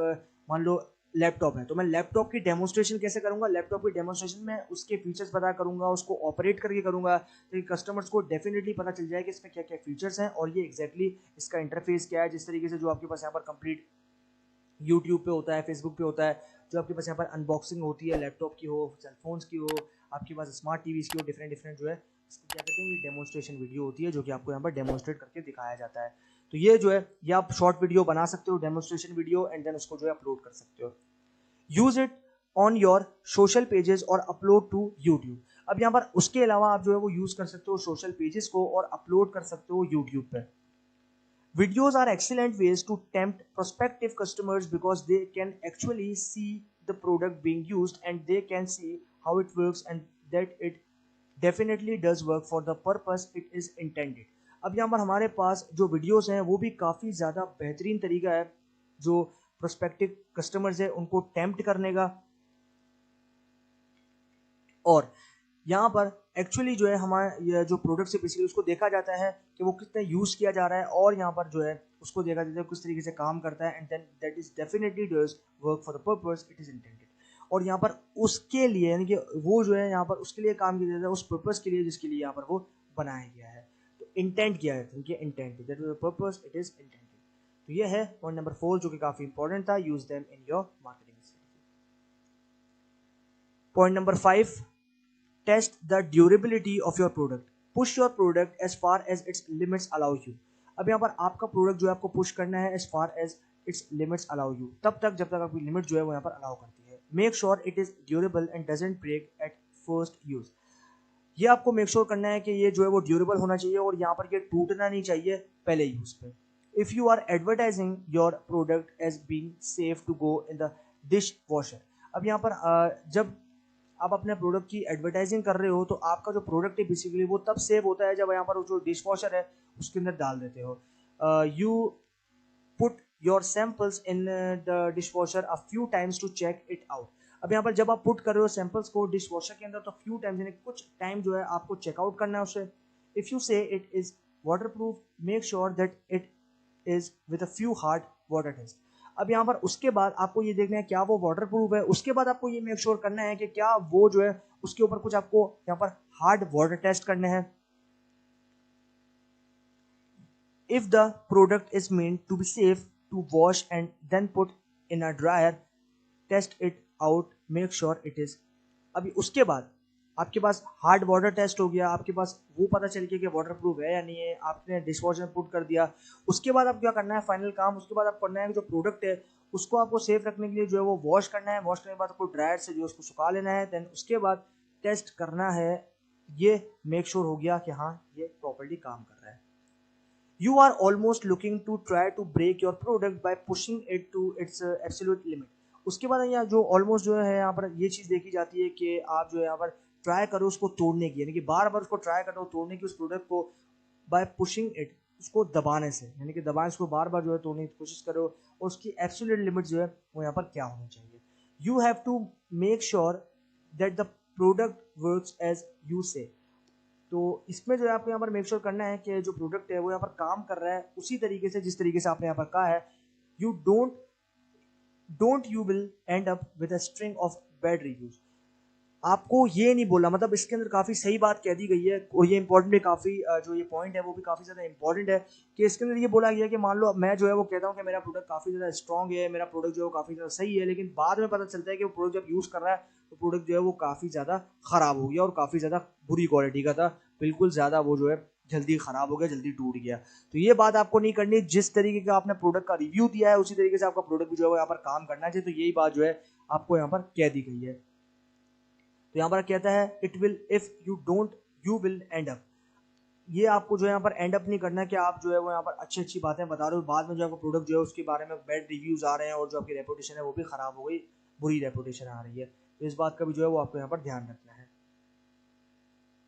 मान लो लैपटॉप है, तो मैं लैपटॉप की डेमोन्स्ट्रेशन कैसे करूंगा, लैपटॉप की डेमोन्स्ट्रेशन में उसके फीचर्स पता करूंगा, उसको ऑपरेट करके करूंगा, तो कस्टमर्स को डेफिनेटली पता चल जाए कि इसमें क्या क्या फीचर्स हैं और ये एग्जैक्टली इसका इंटरफेस क्या है। जिस तरीके से जो आपके पास यहाँ पर कंप्लीट यूट्यूब पे होता है, फेसबुक पे होता है, जो आपके पास यहाँ पर अनबॉक्सिंग होती है लैपटॉप की हो, सेलफोन्स की हो, आपके पास स्मार्ट टीवीज की हो, डिफरेंट डिफरेंट जो है इसको क्या कहते हैं, ये डेमोन्स्ट्रेशन वीडियो होती है जो कि आपको यहाँ पर डेमोन्स्ट्रेट करके दिखाया जाता है। तो ये जो है ये आप शॉर्ट वीडियो बना सकते हो, डेमोन्स्ट्रेशन वीडियो, एंड देन उसको जो है अपलोड कर सकते हो। Use it on your social pages और अपलोड टू यूट्यूब। अब यहाँ पर उसके अलावा आप जो है वो यूज कर सकते हो सोशल पेजेस को और अपलोड कर सकते हो यूट्यूब पे। Videos are excellent ways to tempt prospective customers because they can actually see the product being used and they can see how it works and that it definitely does work for the purpose it is intended. अब यहाँ पर हमारे पास जो वीडियोस हैं वो भी काफ़ी ज़्यादा बेहतरीन तरीका है जो प्रोस्पेक्टिव कस्टमर्स है उनको टेम्प्ट करने का। और यहाँ पर एक्चुअली जो है हमारे जो प्रोडक्ट है बेसिकली उसको देखा जाता है कि वो कितना यूज किया जा रहा है, और यहाँ पर जो है उसको देखा जाता है किस तरीके से काम करता है, and then that is definitely does work for the purpose it is intended. और यहाँ पर उसके लिए यानी कि वो जो है यहाँ पर उसके लिए काम किया जाता है, उस पर्पस के लिए जिसके लिए यहाँ पर वो बनाया गया है। तो इंटेंट किया है, intent that is the purpose it is intended. तो ये है पॉइंट नंबर 4 जो कि काफी इंपॉर्टेंट था, use them in your marketing. Point number 5, test the durability of your product. Push your product as far as its limits allow you. अब यहाँ पर आपका प्रोडक्ट जो है आपको पुश करना है as far as its limits allow you, तब तक जब तक आपकी लिमिट जो है वो यहाँ पर अलाउ करती है। Make sure it is durable and doesn't break at first use. ये आपको मेक श्योर करना है कि ये जो है वो ड्यूरेबल होना चाहिए और यहाँ पर ये टूटना नहीं चाहिए पहले यूज पे। If you are advertising your product as being safe to go in the dishwasher. अब यहाँ पर जब आप अपने प्रोडक्ट की एडवर्टाइजिंग कर रहे हो तो आपका जो प्रोडक्ट है बेसिकली वो तब सेव होता है जब यहाँ पर जो डिश वॉशर है उसके अंदर डाल देते हो। You put your samples in the dishwasher a few times to check it out. अब यहाँ पर जब आप पुट कर रहे हो सैंपल्स को डिश वॉशर के अंदर तो फ्यू टाइम्स यानी कुछ टाइम जो है आपको चेकआउट करना है उसे। If you say it is waterproof make sure that it is with a few hard water test. अब यहाँ पर उसके बाद आपको ये देखना है क्या वो वाटर प्रूफ है, उसके बाद आपको ये मेक श्योर करना है कि क्या वो जो है उसके ऊपर कुछ आपको यहाँ पर हार्ड वाटर टेस्ट करने हैं। If the product is meant to be safe to wash and then put in a dryer test it out make sure it is. अभी उसके बाद आपके पास हार्ड वाटर टेस्ट हो गया, आपके पास वो पता चल गया कि वाटर प्रूफ है या नहीं है, आपने डिश वॉशर में पुट कर दिया। उसके बाद आप क्या करना है, फाइनल काम उसके बाद आप करना है कि जो प्रोडक्ट है उसको आपको सेफ रखने के लिए जो है वो वॉश करना है। वॉश करने के बाद आपको ड्रायर से जो उसको सुखा लेना है, देन उसके बाद टेस्ट करना है। ये मेक श्योर हो गया कि हाँ ये प्रॉपर्ली काम कर रहा है। You are almost looking to try to break your product by pushing it to its absolute limit. उसके बाद यहाँ जो ऑलमोस्ट जो है यहाँ पर ये चीज़ देखी जाती है कि आप जो है यहाँ पर ट्राई करो उसको तोड़ने की, यानी कि बार बार उसको ट्राई करो तोड़ने की उस प्रोडक्ट को बाय पुशिंग इट, उसको दबाने से, यानी कि दबाएं उसको बार बार जो है तोड़ने की कोशिश करो और उसकी एब्सोल्यूट लिमिट जो है वो यहाँ पर क्या होनी चाहिए। You have to make sure that the product works as you say. तो इसमें जो है आपको यहाँ पर मेक श्योर करना है कि जो प्रोडक्ट है वो यहाँ पर काम कर रहा है उसी तरीके से जिस तरीके से आपने यहाँ पर कहा है। You don't you will and up with a string of bad reviews. आपको ये नहीं बोला, मतलब इसके अंदर काफ़ी सही बात कह दी गई है और ये इंपॉर्टेंट है काफ़ी, जो ये पॉइंट है वो भी काफ़ी ज़्यादा इंपॉर्टेंट है कि इसके अंदर ये बोला गया कि मान लो मैं जो है वो कहता हूँ कि मेरा प्रोडक्ट काफ़ी ज़्यादा स्ट्रॉन्ग है, मेरा प्रोडक्ट जो है काफ़ी ज़्यादा सही है, लेकिन बाद में पता चलता है कि वो प्रोडक्ट जब यूज़ कर रहा है तो प्रोडक्ट जो है वो काफ़ी ज़्यादा ख़राब हो गया और काफ़ी ज़्यादा बुरी क्वालिटी का था, बिल्कुल ज़्यादा वो जो है जल्दी ख़राब हो गया, जल्दी टूट गया। तो ये बात आपको नहीं करनी, जिस तरीके का आपने प्रोडक्ट का रिव्यू दिया है उसी तरीके से आपका प्रोडक्ट भी जो है यहाँ पर काम करना चाहिए। तो यही बात जो है आपको यहाँ पर कह दी गई है। तो यहाँ पर कहता है it will if you don't you will and up. ये आपको जो है यहाँ पर एंड अप नहीं करना है कि आप जो है वो यहाँ पर अच्छी अच्छी बातें बता रहे हो, बाद में जो आपको प्रोडक्ट जो है उसके बारे में बैड रिव्यूज आ रहे हैं और जो आपकी रेपुटेशन है वो भी खराब हो गई, बुरी रेपुटेशन आ रही है। तो इस बात का भी जो है वो आपको यहाँ पर ध्यान रखना है।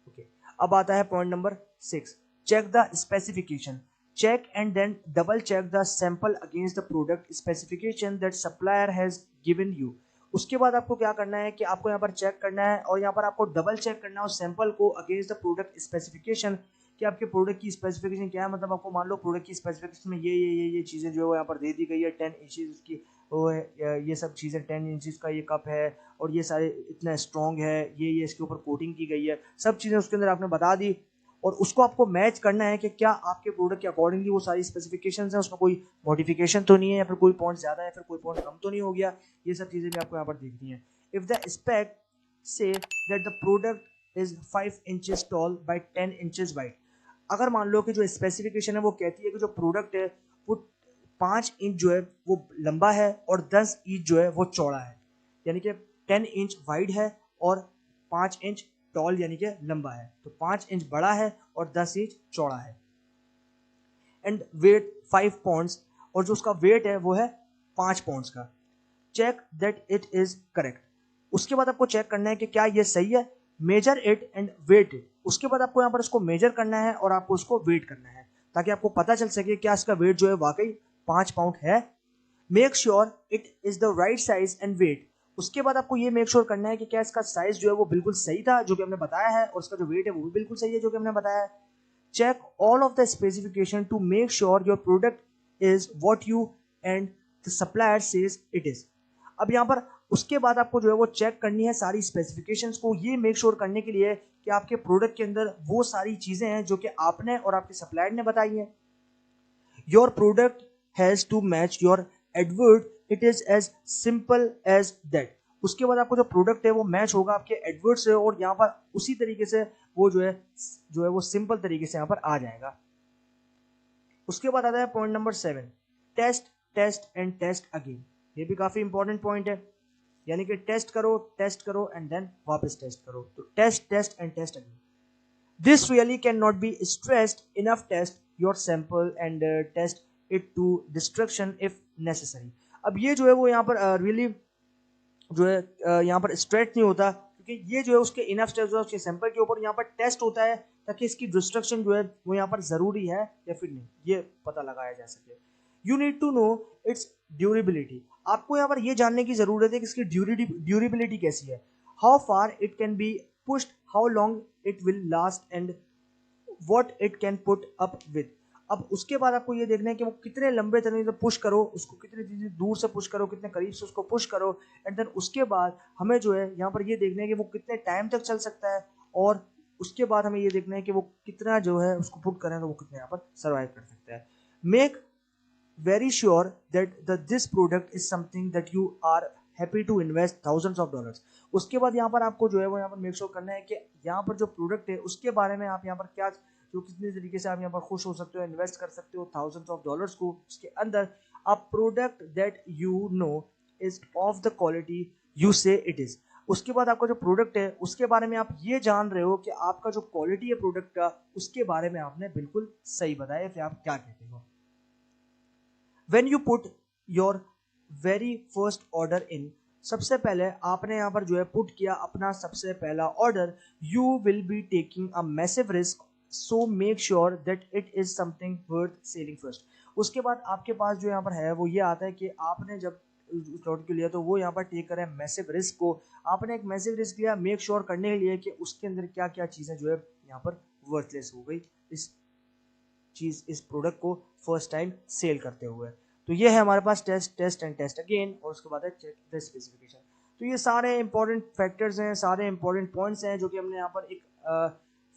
ओके, अब आता है point number 6, check the specification. check and then double check the sample against the product specification that supplier has given you. उसके बाद आपको क्या करना है कि आपको यहाँ पर चेक करना है और यहाँ पर आपको डबल चेक करना है उस सैंपल को अगेंस्ट द प्रोडक्ट स्पेसिफिकेशन कि आपके प्रोडक्ट की स्पेसिफिकेशन क्या है। मतलब आपको मान लो प्रोडक्ट की स्पेसिफिकेशन में ये चीज़ें जो है यहाँ पर दे दी गई है, 10 इंचेस उसकी वो है, ये सब चीज़ें 10 इंचेस का ये कप है और ये सारे इतना स्ट्रॉन्ग है, ये इसके ऊपर कोटिंग की गई है, सब चीज़ें उसके अंदर आपने बता दी और उसको आपको मैच करना है कि क्या आपके प्रोडक्ट के अकॉर्डिंगली वो सारी स्पेसिफिकेशंस हैं, उसमें कोई मॉडिफिकेशन तो नहीं है या फिर कोई पॉइंट ज़्यादा है फिर कोई पॉइंट कम तो नहीं हो गया। ये सब चीज़ें भी आपको यहाँ पर देखनी है। If the spec say that the product is 5 inches tall by 10 inches wide, अगर मान लो कि जो स्पेसिफिकेशन है वो कहती है कि जो प्रोडक्ट है वो 5 इंच जो है वो लंबा है और 10 इंच जो है वो चौड़ा है, यानी कि 10 इंच वाइड है और 5 इंच टॉल यानी कि लंबा है, तो 5 इंच बड़ा है और 10 इंच चौड़ा है। एंड वेट 5 पाउंड्स, और जो उसका वेट है वो है 5 पाउंड्स का। Check that it is correct, उसके बाद आपको चेक करना है कि क्या ये सही है। Measure it and weigh it, उसके बाद आपको यहाँ पर उसको मेजर करना है और आपको उसको वेट करना है ताकि आपको पता चल सके क्या इसका वेट जो है वाकई 5 पाउंड है। Make sure it is the right size and weight, उसके बाद आपको ये मेक श्योर करना है कि क्या इसका साइज जो है वो बिल्कुल सही था जो कि हमने बताया है और इसका जो वेट है वो भी बिल्कुल सही है जो कि हमने बताया है। Check all of the specification to make sure your product is what you and the supplier says it is. अब यहाँ पर उसके बाद आपको जो है वो चेक करनी है सारी स्पेसिफिकेशंस को, ये मेक श्योर करने के लिए कि आपके प्रोडक्ट के अंदर वो सारी चीजें हैं जो कि आपने और आपके सप्लायर ने बताई हैं। Your product has to match your advert, it is as simple as that. उसके बाद आपको जो प्रोडक्ट है वो मैच होगा आपके एडवर्ड से और यहाँ पर उसी तरीके से वो जो है वो सिंपल तरीके से यहाँ पर आ जाएगा। उसके बाद आता है point number 7, test test and test again. ये भी काफी इंपॉर्टेंट पॉइंट है, यानी कि टेस्ट करो एंड देन वापस टेस्ट करो, तो test test and test again. This really can not be stressed enough, test your sample and test it to destruction if necessary. अब ये जो है वो यहाँ पर रियली जो है यहाँ पर स्ट्रेट नहीं होता क्योंकि ये जो है उसके इनफ स्टेप्स उसके सैंपल के ऊपर यहाँ पर टेस्ट होता है ताकि इसकी डिस्ट्रक्शन जो है वो यहाँ पर जरूरी है या फिर नहीं ये पता लगाया जा सके। You need to know its durability, आपको यहाँ पर ये जानने की जरूरत है कि इसकी ड्यूरेबिलिटी कैसी है। How far it can be pushed, how long it will last and what it can put up with. अब उसके बाद आपको ये देखना है कि वो कितने लंबे तरीके से पुश करो उसको, कितनी चीजें दूर से पुश करो, कितने करीब से उसको पुश करो, एंड देन उसके बाद हमें जो है यहाँ पर ये देखना है कि वो कितने टाइम तक चल सकता है और उसके बाद हमें ये देखना है कि वो कितना जो है उसको पुट करें तो वो कितने यहाँ पर सर्वाइव कर सकता है। Make very sure that this product is something that you are happy to invest thousands of dollars। उसके बाद यहाँ पर आपको जो है वो यहाँ पर मेक श्योर करना है कि यहाँ पर जो प्रोडक्ट है उसके बारे में आप यहाँ पर क्या जो कितने तरीके से आप यहाँ पर खुश हो सकते हो, इन्वेस्ट कर सकते हो थाउजेंड्स ऑफ डॉलर्स को उसके अंदर। अ product that you know is of the quality you say it is, उसके बाद आपका जो प्रोडक्ट है उसके बारे में आप ये जान रहे हो कि आपका जो क्वालिटी है प्रोडक्ट का उसके बारे में आपने बिल्कुल सही बताया फिर आप क्या कहते हो। When you put your very first order in, सबसे पहले आपने यहाँ पर जो है पुट किया अपना सबसे पहला order, you will be taking a massive risk, so make sure that it is something worth selling first। उसके बाद आपके पास जो यहाँ पर है वो ये आता है कि आपने जब उस लॉट को लिया तो वो यहाँ पर टेक करें मैसिव रिस्क को, आपने एक मैसिव रिस्क लिया मेक श्योर करने के लिए कि उसके अंदर क्या क्या चीज़ें जो है यहाँ पर वर्थलेस हो गई इस प्रोडक्ट को फर्स्ट टाइम सेल करते हुए। तो ये है हमारे पास test test and test again और उसके बाद है चेक द स्पेसिफिकेशन। तो ये सारे इंपॉर्टेंट फैक्टर्स हैं, सारे इंपॉर्टेंट पॉइंट्स हैं जो कि हमने यहाँ पर एक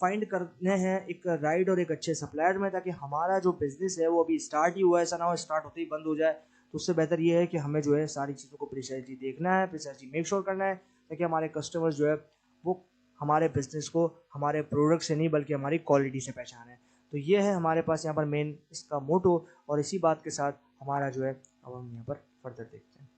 फाइंड करने हैं एक राइट और एक अच्छे सप्लायर में, ताकि हमारा जो बिजनेस है वो अभी स्टार्ट ही हुआ है, ऐसा ना हो स्टार्ट होते ही बंद हो जाए। तो उससे बेहतर ये है कि हमें जो है सारी चीज़ों को प्रिसाइजली देखना है, प्रिसाइजली मेक श्योर करना है ताकि हमारे कस्टमर्स जो है वो हमारे बिजनेस को हमारे प्रोडक्ट से नहीं बल्कि हमारी क्वालिटी से पहचाने। तो ये है हमारे पास यहाँ पर मेन इसका मोटो, और इसी बात के साथ हमारा जो है अब हम यहाँ पर फर्दर देखते हैं।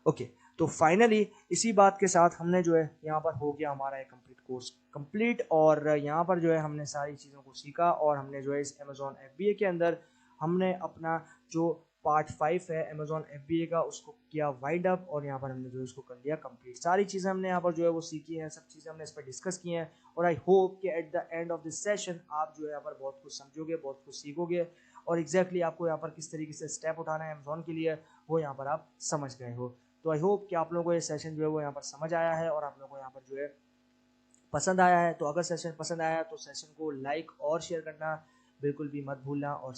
ओके, तो फाइनली इसी बात के साथ हमने जो है यहाँ पर हो गया हमारा एक कंप्लीट कोर्स कंप्लीट, और यहाँ पर जो है हमने सारी चीज़ों को सीखा और हमने जो है इस अमेज़ॉन FBA के अंदर हमने अपना जो पार्ट 5 है अमेजोन FBA का, उसको किया वाइंड अप और यहाँ पर हमने जो है उसको कर लिया कंप्लीट। सारी चीज़ें हमने यहाँ पर जो है वो सीखी हैं, सब चीज़ें हमने इस पर डिस्कस की हैं और आई होप कि at the end of this session आप जो है यहाँ पर बहुत कुछ समझोगे, बहुत कुछ सीखोगे और एग्जैक्टली आपको यहाँ पर किस तरीके से स्टेप उठाना है अमेजोन के लिए वो यहाँ पर आप समझ गए हो। तो आई होप कि आप लोगों को ये सेशन जो है वो यहाँ पर समझ आया है और आप लोगों को यहाँ पर जो है पसंद आया है। तो अगर सेशन पसंद आया तो सेशन को लाइक और शेयर करना बिल्कुल भी मत भूलना और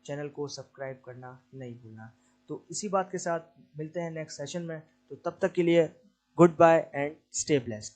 चैनल को सब्सक्राइब करना नहीं भूलना। तो इसी बात के साथ मिलते हैं नेक्स्ट सेशन में, तो तब तक के लिए goodbye and stay blessed.